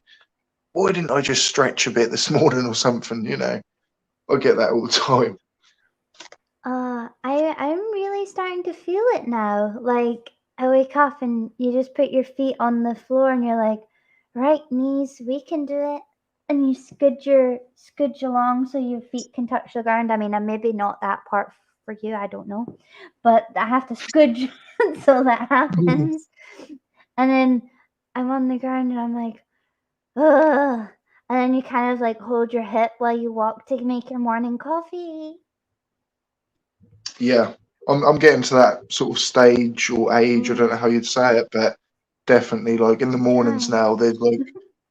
why didn't I just stretch a bit this morning or something? You know, I get that all the time. I'm really starting to feel it now. Like I wake up and you just put your feet on the floor and you're like, right knees, we can do it. And you scudge along so your feet can touch the ground. I mean, maybe not that part for you, I don't know, but I have to scudge so that happens. And then I'm on the ground and I'm like, ugh. And then you kind of like hold your hip while you walk to make your morning coffee. Yeah, I'm getting to that sort of stage or age. I don't know how you'd say it, but definitely like in the mornings Yeah. now, there's like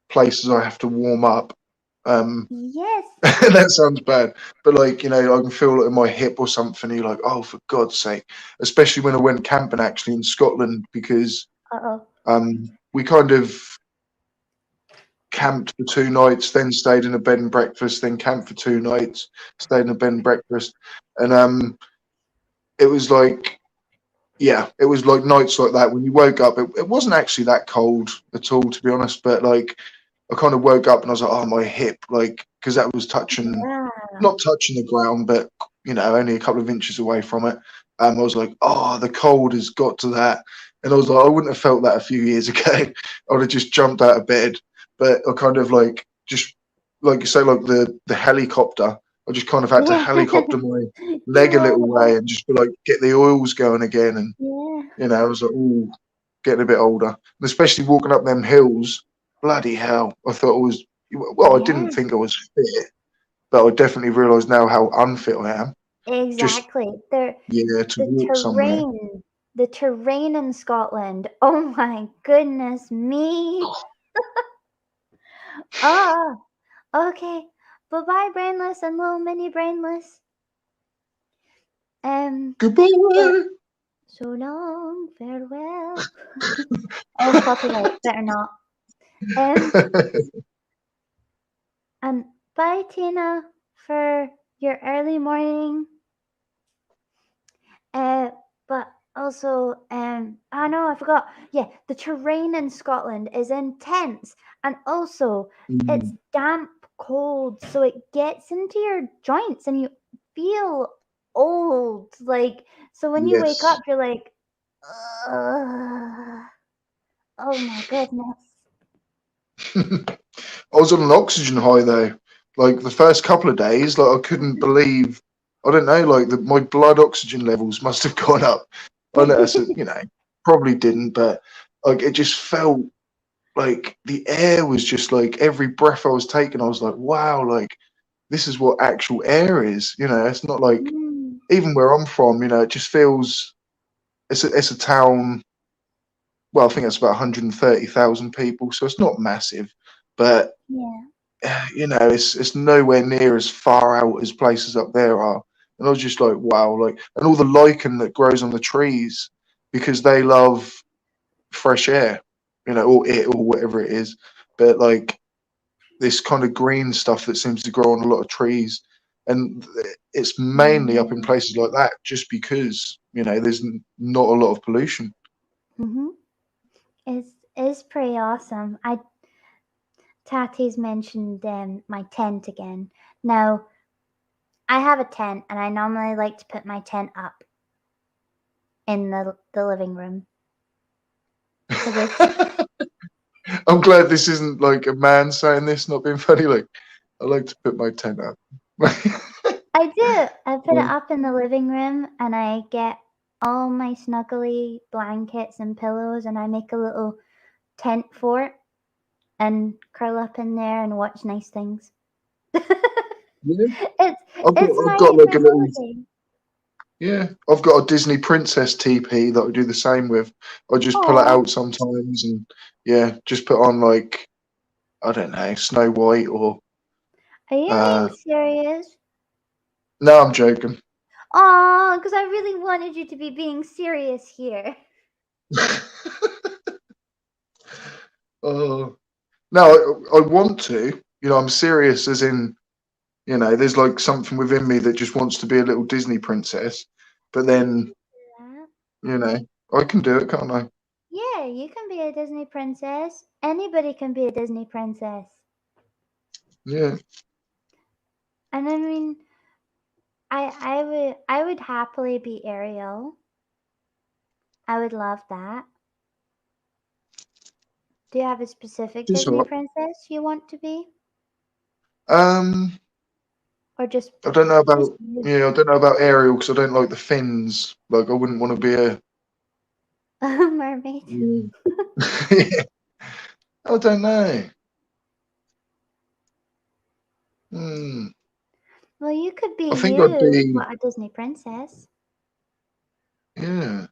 places I have to warm up. Yes. That sounds bad, but like you know, I can feel it in my hip or something. And you're like, oh, for God's sake! Especially when I went camping actually in Scotland because Uh-oh. we kind of camped for 2 nights, then stayed in a bed and breakfast, then camped for 2 nights, stayed in a bed and breakfast, and it was like. Yeah, it was like nights like that when you woke up. It wasn't actually that cold at all, to be honest. But like, I kind of woke up and I was like, "Oh, my hip!" Like, because that was touching, Yeah. not touching the ground, but you know, only a couple of inches away from it. I was like, "Oh, the cold has got to that," and I was like, "I wouldn't have felt that a few years ago. I would have just jumped out of bed." But I kind of like just like you say, like the helicopter. I just kind of had to Yeah. helicopter my leg a little way Yeah. and just be like get the oils going again. And Yeah. you know, I was like, ooh, getting a bit older, and especially walking up them hills. Bloody hell! I thought I was well. I didn't Yeah. think I was fit, but I definitely realise now how unfit I am. Just Exactly. There yeah, to the walk somewhere. terrain in Scotland. Oh my goodness me. Ah, okay. Bye-bye, brainless and little mini brainless. So, Goodbye. so long, farewell. Oh, copyright, better not. Um, and bye, Tina, for your early morning. But also, I know I forgot. Yeah, the terrain in Scotland is intense, and also it's Mm, damp, cold, so it gets into your joints, and you feel old. Like, so when you wake up, yes. you're like, ugh, oh my goodness. I was on an oxygen high though. Like the first couple of days, like I couldn't believe. I don't know, like my blood oxygen levels must have gone up. I know, so, you know, probably didn't, but like it just felt like the air was just like every breath I was taking, I was like, wow, like this is what actual air is. You know, it's not like Mm, even where I'm from. You know, it just feels it's a town. Well, I think it's about 130,000 people, so it's not massive, but yeah. you know, it's nowhere near as far out as places up there are. And I was just like, wow, like, and all the lichen that grows on the trees because they love fresh air, you know, or it or whatever it is. But like this kind of green stuff that seems to grow on a lot of trees, and it's mainly up in Mm, places like that just because you know there's not a lot of pollution. mm-hmm. It's pretty awesome. Tati's mentioned my tent again. Now, I have a tent, and I normally like to put my tent up in the living room because it's I'm glad this isn't like a man saying this, not being funny. Like, I like to put my tent up. I do. I put it Yeah. up in the living room, and I get all my snuggly blankets and pillows, and I make a little tent fort and curl up in there and watch nice things. Yeah. it's I've got it's I've my got like a little holiday. yeah. I've got a Disney princess TP that I do the same with. I just pull it Oh, out sometimes and yeah, just put on like I don't know, Snow White or. Are you being serious? No, I'm joking. Oh, because I really wanted you to be being serious here. Oh no, I want to. I'm serious, as in, there's like something within me that just wants to be a little Disney princess. But then, I can do it, can't I? Yeah, you can be a Disney princess. Anybody can be a Disney princess. Yeah. And I mean, I would happily be Ariel. I would love that. Do you have a specific Just Disney what? princess you want to be? Or just I don't know about. you? Yeah, I don't know about Ariel because I don't like the fins. Like, I wouldn't want to be a. mermaid? I don't know. Well, you could be I think I'd you, be. but a Disney princess. Yeah.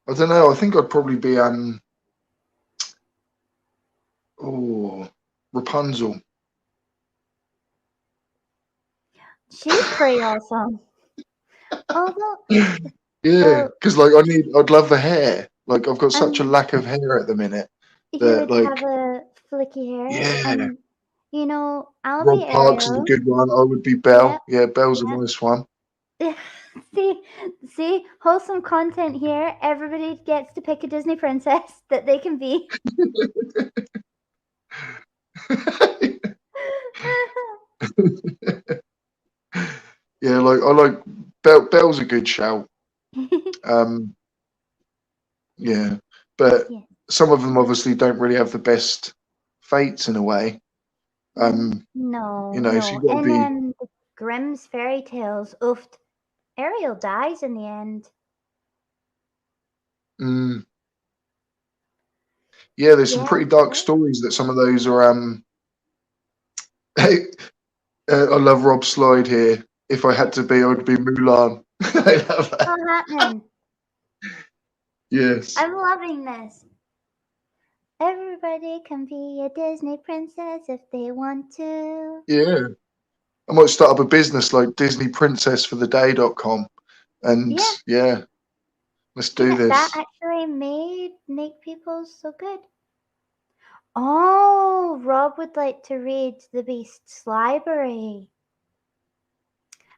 I don't know. I think I'd probably be Rapunzel. She's pretty awesome. Although, Yeah, well, because like I'd love the hair. Like, I've got such a lack of hair at the minute you that, would have like, a flicky hair, yeah. and I'll Rob be Parks is a Ariel. good one. I would be Yeah, Belle. Yeah, Belle's a nice one. see, wholesome content here. Everybody gets to pick a Disney princess that they can be. Yeah, like I like Belle's a good shout. Yeah, but Yeah. some of them obviously don't really have the best fates in a way. No, So no. you got to And be. then the Grimm's fairy tales. Oof, Ariel dies in the end. Yeah, there's some Yeah. pretty dark stories that some of those are. I love Rob Slide here. If I had to be, I would be Mulan. I love that. What's happening? Yes. I'm loving this. Everybody can be a Disney princess if they want to. Yeah. I might start up a business like DisneyPrincessForTheDay.com. And yeah, let's do this. That actually may make people so good. Oh, Rob would like to read The Beast's Library.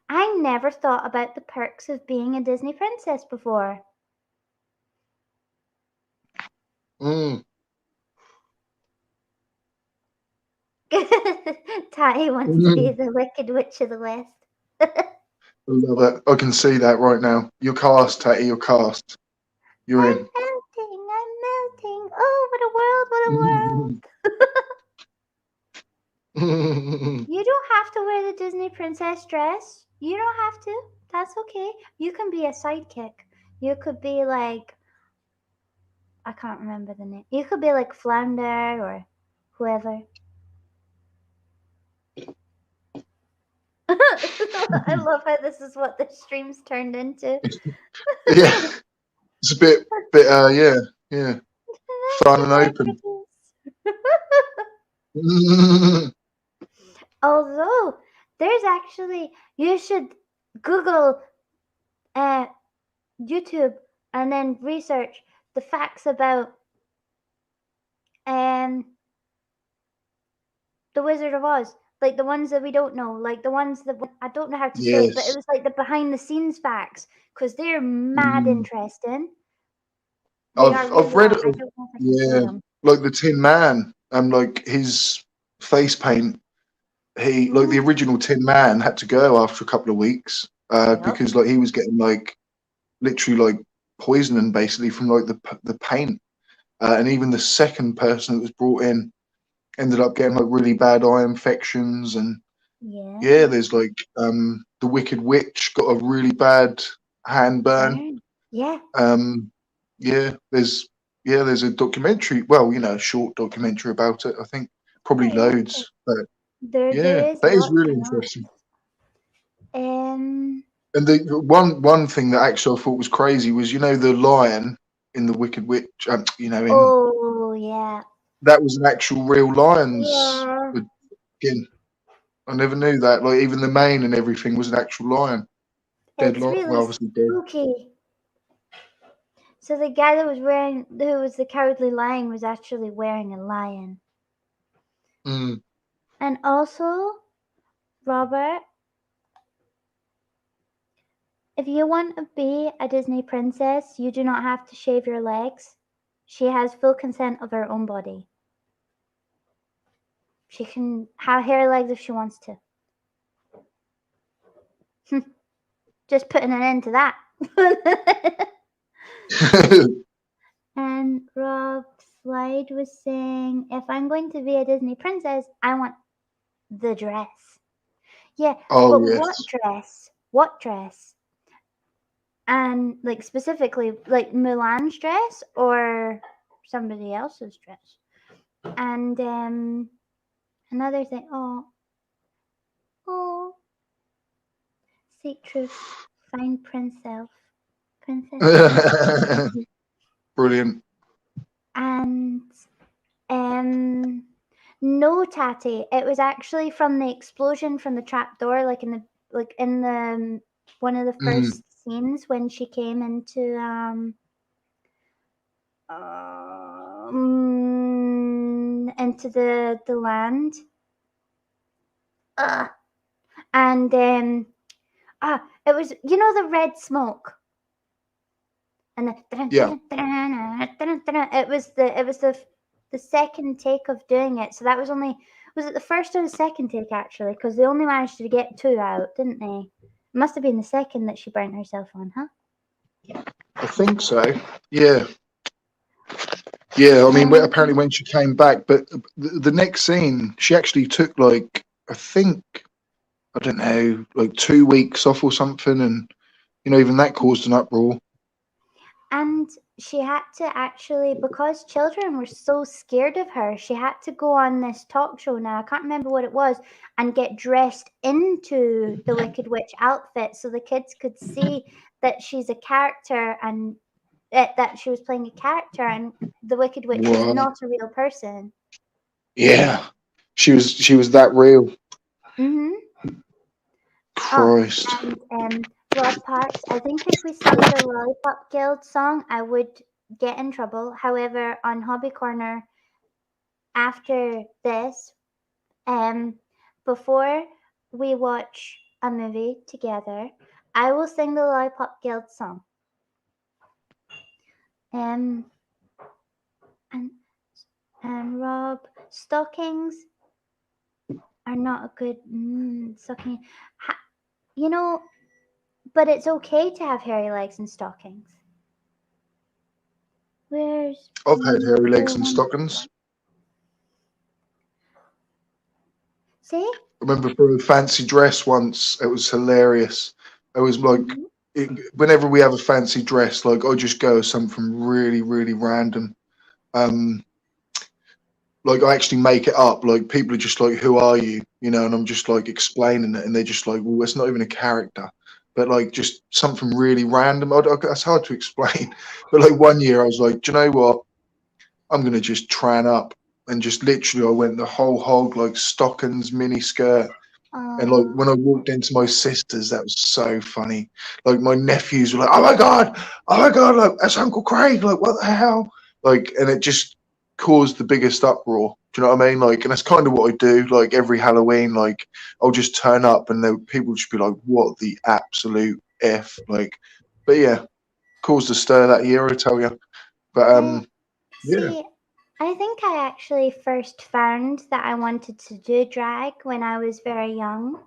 I never thought about the perks of being a Disney princess before. Tatty wants to be the Wicked Witch of the West. I love it. I can see that right now. You're cast, Tatty. You're cast. You're in. I'm melting. Oh, what a world, what a world. You don't have to wear the Disney princess dress. You don't have to. That's okay. You can be a sidekick. You could be like, I can't remember the name. You could be like Flounder or whoever. I love how this is what the stream's turned into. Yeah. It's a bit, yeah. Fun and open. Although, there's actually, you should Google YouTube and then research the facts about the Wizard of Oz. Like the ones that we don't know, like the ones that I don't know how to say it, but it was like the behind the scenes facts because they're mad interesting. I've read it. I don't know if I can say Yeah, them. like the Tin Man and like his face paint. He like the original Tin Man had to go after a couple of weeks because like he was getting like literally like poisoning basically from like the paint, and even the second person that was brought in ended up getting like really bad eye infections. And there's like the Wicked Witch got a really bad hand burn. There's a documentary, well, a short documentary about it. I think probably loads, but there is that is lots really and interesting. lots. And the one thing that actually I thought was crazy was the lion in the Wicked Witch, in Oh yeah. that was an actual real lion's Yeah. skin. I never knew that. Like even the mane and everything was an actual lion. Dead It's lion. really Well, obviously dead. spooky. So the guy that was who was the cowardly lion, was actually wearing a lion. Mm. And also, Robert, if you want to be a Disney princess, you do not have to shave your legs. She has full consent of her own body. She can have hairy legs if she wants to. Just putting an end to that. And Rob Slide was saying, if I'm going to be a Disney princess, I want the dress. Yeah, Oh but yes. what dress? What dress? And like specifically, like Mulan's dress or somebody else's dress? And another thing. Oh, seek truth, find princess. Brilliant. And no, Tatty, it was actually from the explosion from the trapdoor, like in the one of the first scenes when she came into into the land. And it was, you know, the red smoke. And Yeah. it was the second take of doing it. So that was it the first or the second take actually? Because they only managed to get 2 out, didn't they? It must have been the second that she burnt herself on, huh? I think so. Yeah. Yeah. I mean, apparently when she came back, but the next scene, she actually took like I think I don't know, like 2 weeks off or something, and you know even that caused an uproar. And she had to actually, because children were so scared of her, she had to go on this talk show now, I can't remember what it was, and get dressed into the Wicked Witch outfit so the kids could see that she's a character and that she was playing a character and the Wicked Witch was Wow. not a real person. Yeah. She was that real. Mm-hmm. Christ. And Rob Parks, I think if we sung the Lollipop Guild song, I would get in trouble. However, on Hobby Corner, after this, before we watch a movie together, I will sing the Lollipop Guild song. And Rob, stockings are not a good stocking. You know, but it's okay to have hairy legs and stockings. Where's I've had hairy legs and stockings. See? I remember for a fancy dress once. It was hilarious. It was like whenever we have a fancy dress, like I just go with something really, really random. Like I actually make it up. Like people are just like, "Who are you?" You know, and I'm just like explaining it, and they're just like, "Well, it's not even a character." But like just something really random. That's hard to explain. But like one year, I was like, "Do you know what? I'm gonna just tran up." And just literally, I went the whole hog, like stockings, mini skirt. And like when I walked into my sisters, that was so funny. Like my nephews were like, oh my God, like that's Uncle Craig, like what the hell? Like, and it just caused the biggest uproar. Do you know what I mean? Like, and that's kind of what I do. Like every Halloween, like I'll just turn up and people just be like, what the absolute F? Like, but yeah, caused a stir that year, I tell you. But yeah. See, I think I actually first found that I wanted to do drag when I was very young.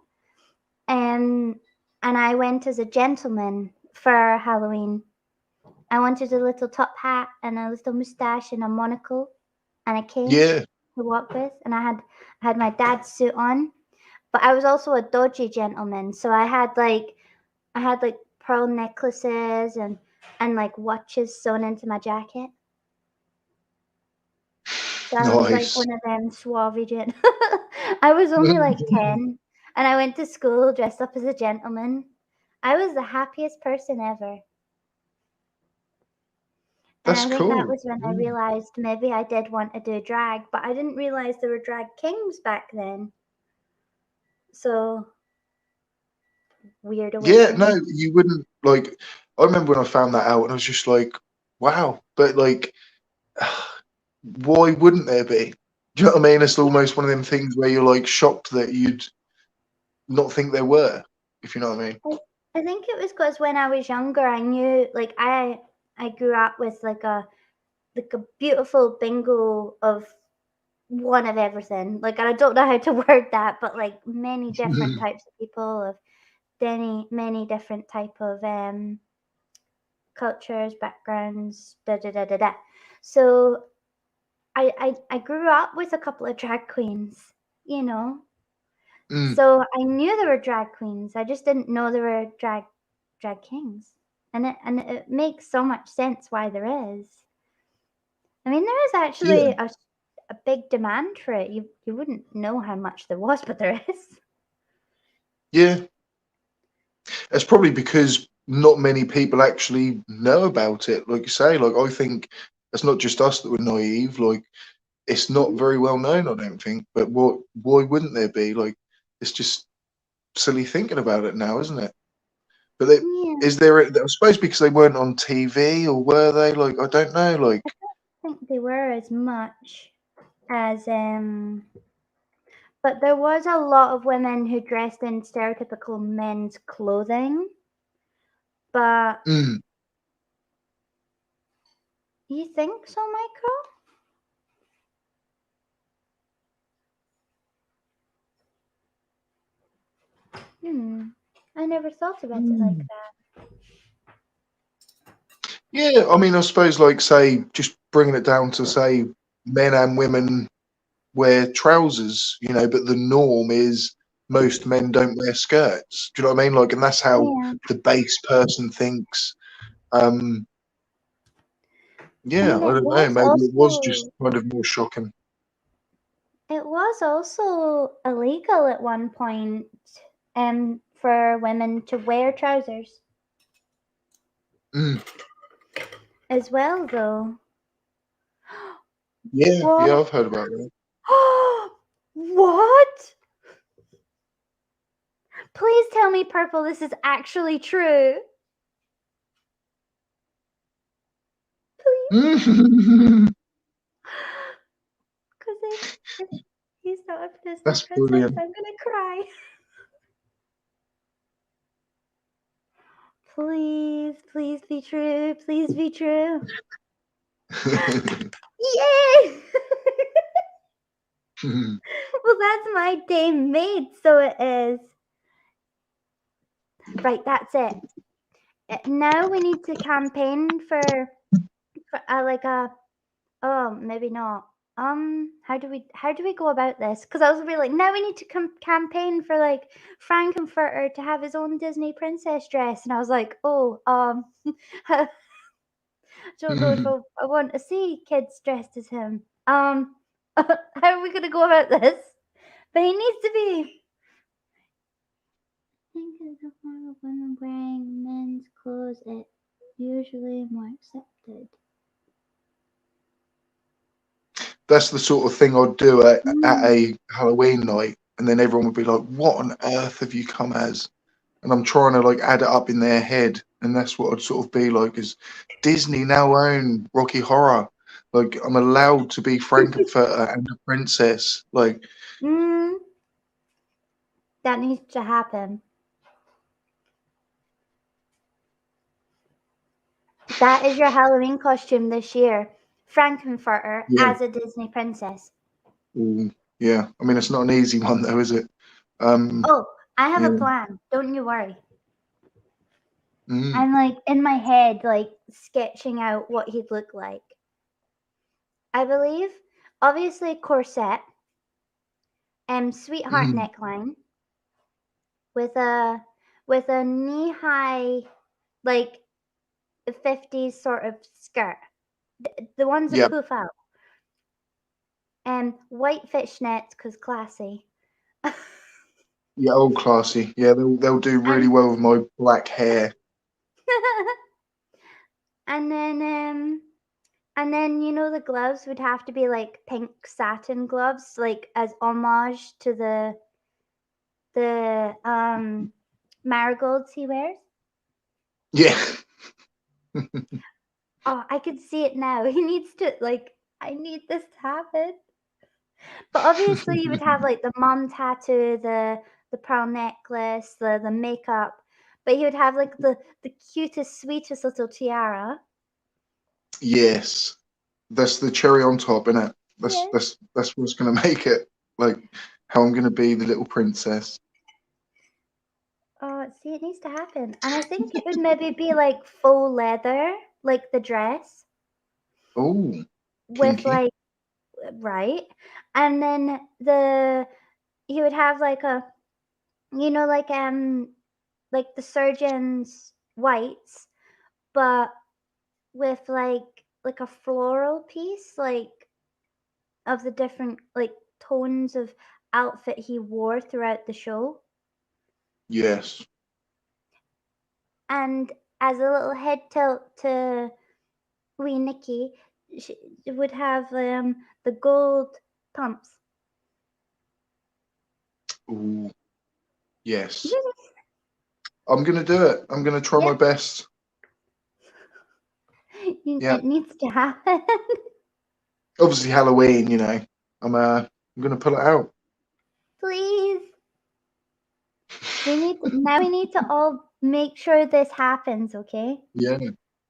And I went as a gentleman for Halloween. I wanted a little top hat and a little moustache and a monocle and a cane Yeah. to walk with. And I had my dad's suit on. But I was also a dodgy gentleman. So I had like pearl necklaces and like watches sewn into my jacket. So I was like one of them suave gent. I was only like 10 and I went to school dressed up as a gentleman. I was the happiest person ever. That's I think that cool. was when I realised maybe I did want to do drag, but I didn't realise there were drag kings back then. So weird Yeah, awakening. no, you wouldn't like. I remember when I found that out, and I was just like, "Wow!" But like, why wouldn't there be? Do you know what I mean? It's almost one of them things where you're like shocked that you'd not think there were, if you know what I mean. I think it was because when I was younger, I knew like I grew up with like a beautiful bingo of one of everything. Like, and I don't know how to word that, but like many different types of people of many different type of cultures, backgrounds, da da da da da. So I grew up with a couple of drag queens, you know. So I knew there were drag queens. I just didn't know there were drag kings. And it makes so much sense why there is. I mean, there is actually a big demand for it. You wouldn't know how much there was, but there is. Yeah, it's probably because not many people actually know about it. Like you say, like I think it's not just us that were naive. Like it's not very well known, I don't think. But why wouldn't there be? Like it's just silly thinking about it now, isn't it? But is there? I suppose because they weren't on TV, or were they? Like I don't know. Like I don't think they were as much as but there was a lot of women who dressed in stereotypical men's clothing. But you think so, Michael? I never thought about it like that. yeah, I mean, I suppose like say just bringing it down to say men and women wear trousers, you know, but the norm is most men don't wear skirts. Do you know what I mean? Like, and that's how the base person thinks. Yeah, I don't know. Maybe it was just kind of more shocking. It was also illegal at one point for women to wear trousers. As well, though. Yeah, yeah, I've heard about that. What? Please tell me, Purple, this is actually true. Please. Because if he's not a Disney That's princess, brilliant. I'm gonna cry. Please, please be true. Please be true. Yay! Well, that's my day made, so it is. Right, that's it. Now we need to campaign for like a. Oh, maybe not. How do we go about this? Because I was really like, now we need to campaign for like Frankenfurter to have his own Disney princess dress, and I was like, oh, I don't know if I want to see kids dressed as him. How are we gonna go about this? But he needs to be. I think it's a form of women wearing men's clothes. It's usually more accepted. That's the sort of thing I'd do at a Halloween night, and then everyone would be like, "What on earth have you come as?" And I'm trying to like add it up in their head, and that's what I'd sort of be like: is Disney now own Rocky Horror? Like I'm allowed to be Frankenfurter and a princess. Like that needs to happen. That is your Halloween costume this year. Frankenfurter as a Disney princess. Yeah, I mean it's not an easy one though, is it? Oh, I have a plan. Don't you worry. I'm like in my head, like sketching out what he'd look like. I believe, obviously, corset, sweetheart neckline, with a knee high, like 50s sort of skirt, the ones that poof out. White fishnets, because classy. Yeah, old classy. Yeah, they'll do really well with my black hair. And then And then the gloves would have to be like pink satin gloves, like as homage to the marigolds he wears. Yeah. Oh, I could see it now. He needs to I need this to happen. But obviously you would have like the mum tattoo, the pearl necklace, the makeup, but he would have like the cutest, sweetest little tiara. Yes. That's the cherry on top, innit? Yes. That's what's gonna make it. Like how I'm gonna be the little princess. Oh, see, it needs to happen. And I think it would maybe be like faux leather, like the dress, Oh, with kinky. like, right? And then he would have like a, like the surgeon's whites, but with like a floral piece, like of the different like tones of outfit he wore throughout the show. Yes. And as a little head tilt to wee Nikki, she would have the gold pumps. Ooh. Yes. I'm gonna do it. I'm gonna try my Yeah. best. Yeah. It needs to happen. Obviously Halloween, I'm gonna pull it out. Please. We need to all make sure this happens, okay? Yeah.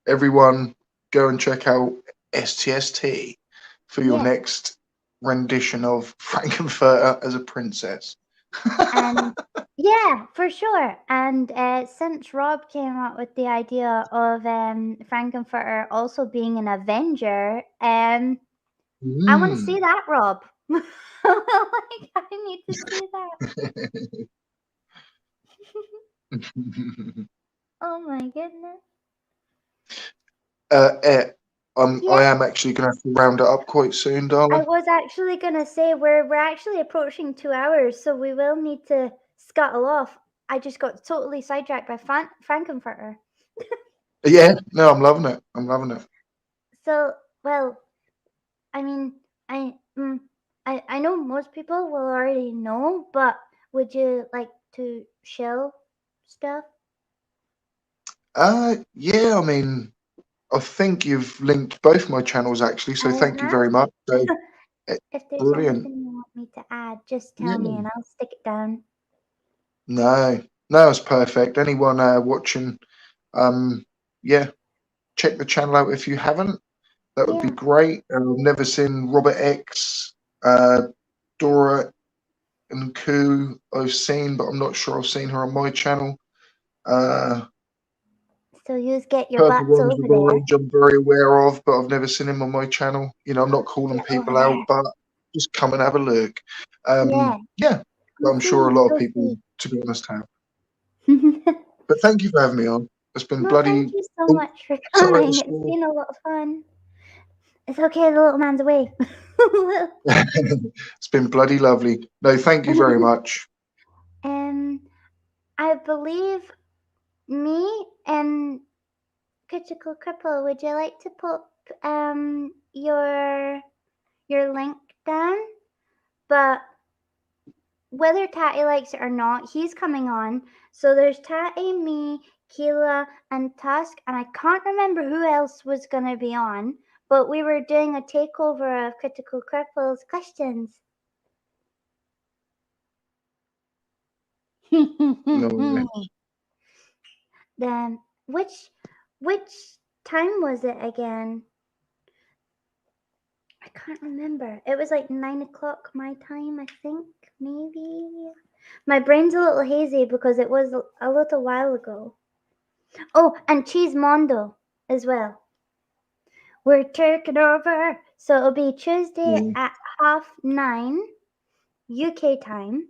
Everyone go and check out STST for your Yeah. next rendition of Frankenfurter as a princess. And yeah, for sure. And since Rob came up with the idea of Frankenfurter also being an Avenger, I want to see that, Rob. Like, I need to see that. Oh my goodness. Ette, Yeah. I am actually gonna have to round it up quite soon, I darling. was actually gonna say we're actually approaching 2 hours, so we will need to scuttle off. I just got totally sidetracked by Frankenfurter. Yeah, no, I'm loving it. I'm loving it. So, well, I mean, I know most people will already know, but would you like to show stuff? Yeah, I mean, I think you've linked both my channels actually, so thank you very much. So, If there's brilliant. anything you want me to add, just tell Yeah. me and I'll stick it down. No, it's perfect. Anyone watching, yeah, check the channel out if you haven't. That would be Yeah. great. I've never seen Robert X, Dora and Koo I've seen, but I'm not sure I've seen her on my channel. So you get your Purple butts Ones over with there. Orange I'm very aware of, but I've never seen him on my channel. I'm not calling Get people over out, there. but just come and have a look. Yeah. Yeah, but I'm sure a lot of people, to be honest, have. But thank you for having me on. It's been No, bloody. thank you so Oh, much for sorry, coming. It's been a lot of fun. It's okay, the little man's away. it's been bloody lovely. No, thank you very much. I believe me and Critical Cripple, would you like to put your link down? But whether Tatty likes it or not, he's coming on. So there's Tatty, me, Keela, and Tusk, and I can't remember who else was going to be on, but we were doing a takeover of Critical Cripple's questions. No, Then which time was it again? I can't remember. It was like 9 o'clock my time, I think, maybe. My brain's a little hazy because it was a little while ago. Oh, and Cheese Mondo as well. We're taking over. So it'll be Tuesday at 9:30 UK time.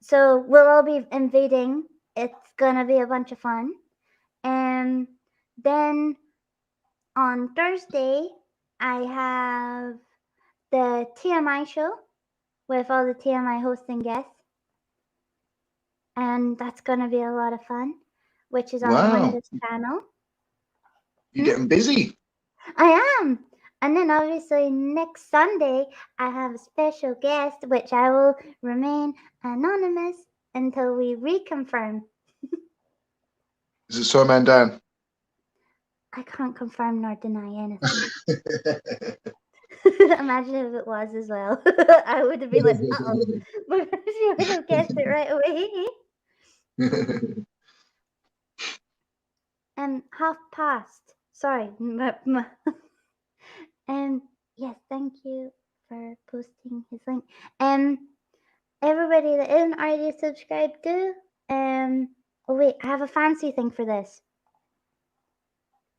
So we'll all be invading. It's gonna be a bunch of fun. And then on Thursday, I have the TMI show with all the TMI hosting guests. And that's going to be a lot of fun, which is on wow, Amanda's channel. you're getting busy. I am. And then obviously next Sunday I have a special guest, which I will remain anonymous until we reconfirm. Is it Soyman Dan? I can't confirm nor deny anything. Imagine if it was as well. I would have been like, uh-oh. But she would have guessed it right away. Half past. Sorry. Yes, thank you for posting his link. Everybody that isn't already subscribed, do. Oh wait, I have a fancy thing for this.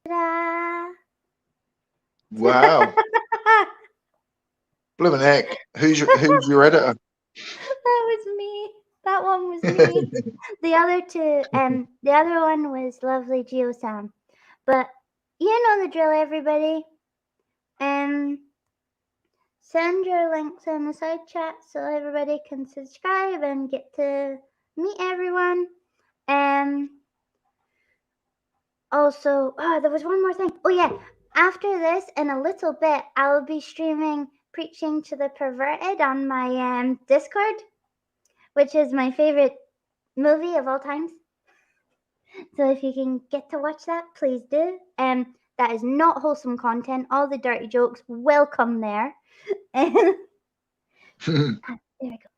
Ta-da! Wow. Bloomin' heck. Who's your editor? That was me. That one was me. The other two, the other one was lovely GeoSam. But you know the drill, everybody. Send your links in the side chat so everybody can subscribe and get to meet everyone. Also, there was one more thing. Oh yeah, after this, in a little bit, I will be streaming Preaching to the Perverted on my Discord, which is my favorite movie of all times. So if you can get to watch that, please do. That is not wholesome content. All the dirty jokes will come there. There we go.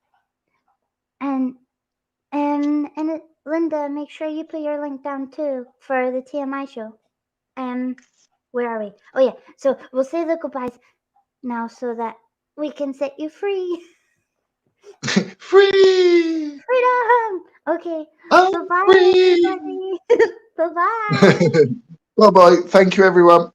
And Linda, make sure you put your link down too for the TMI show. Where are we? Oh yeah. So we'll say the goodbyes now so that we can set you free. Free! Freedom! Okay. I'm Bye-bye, free! everybody. Bye-bye. Bye-bye. Thank you, everyone.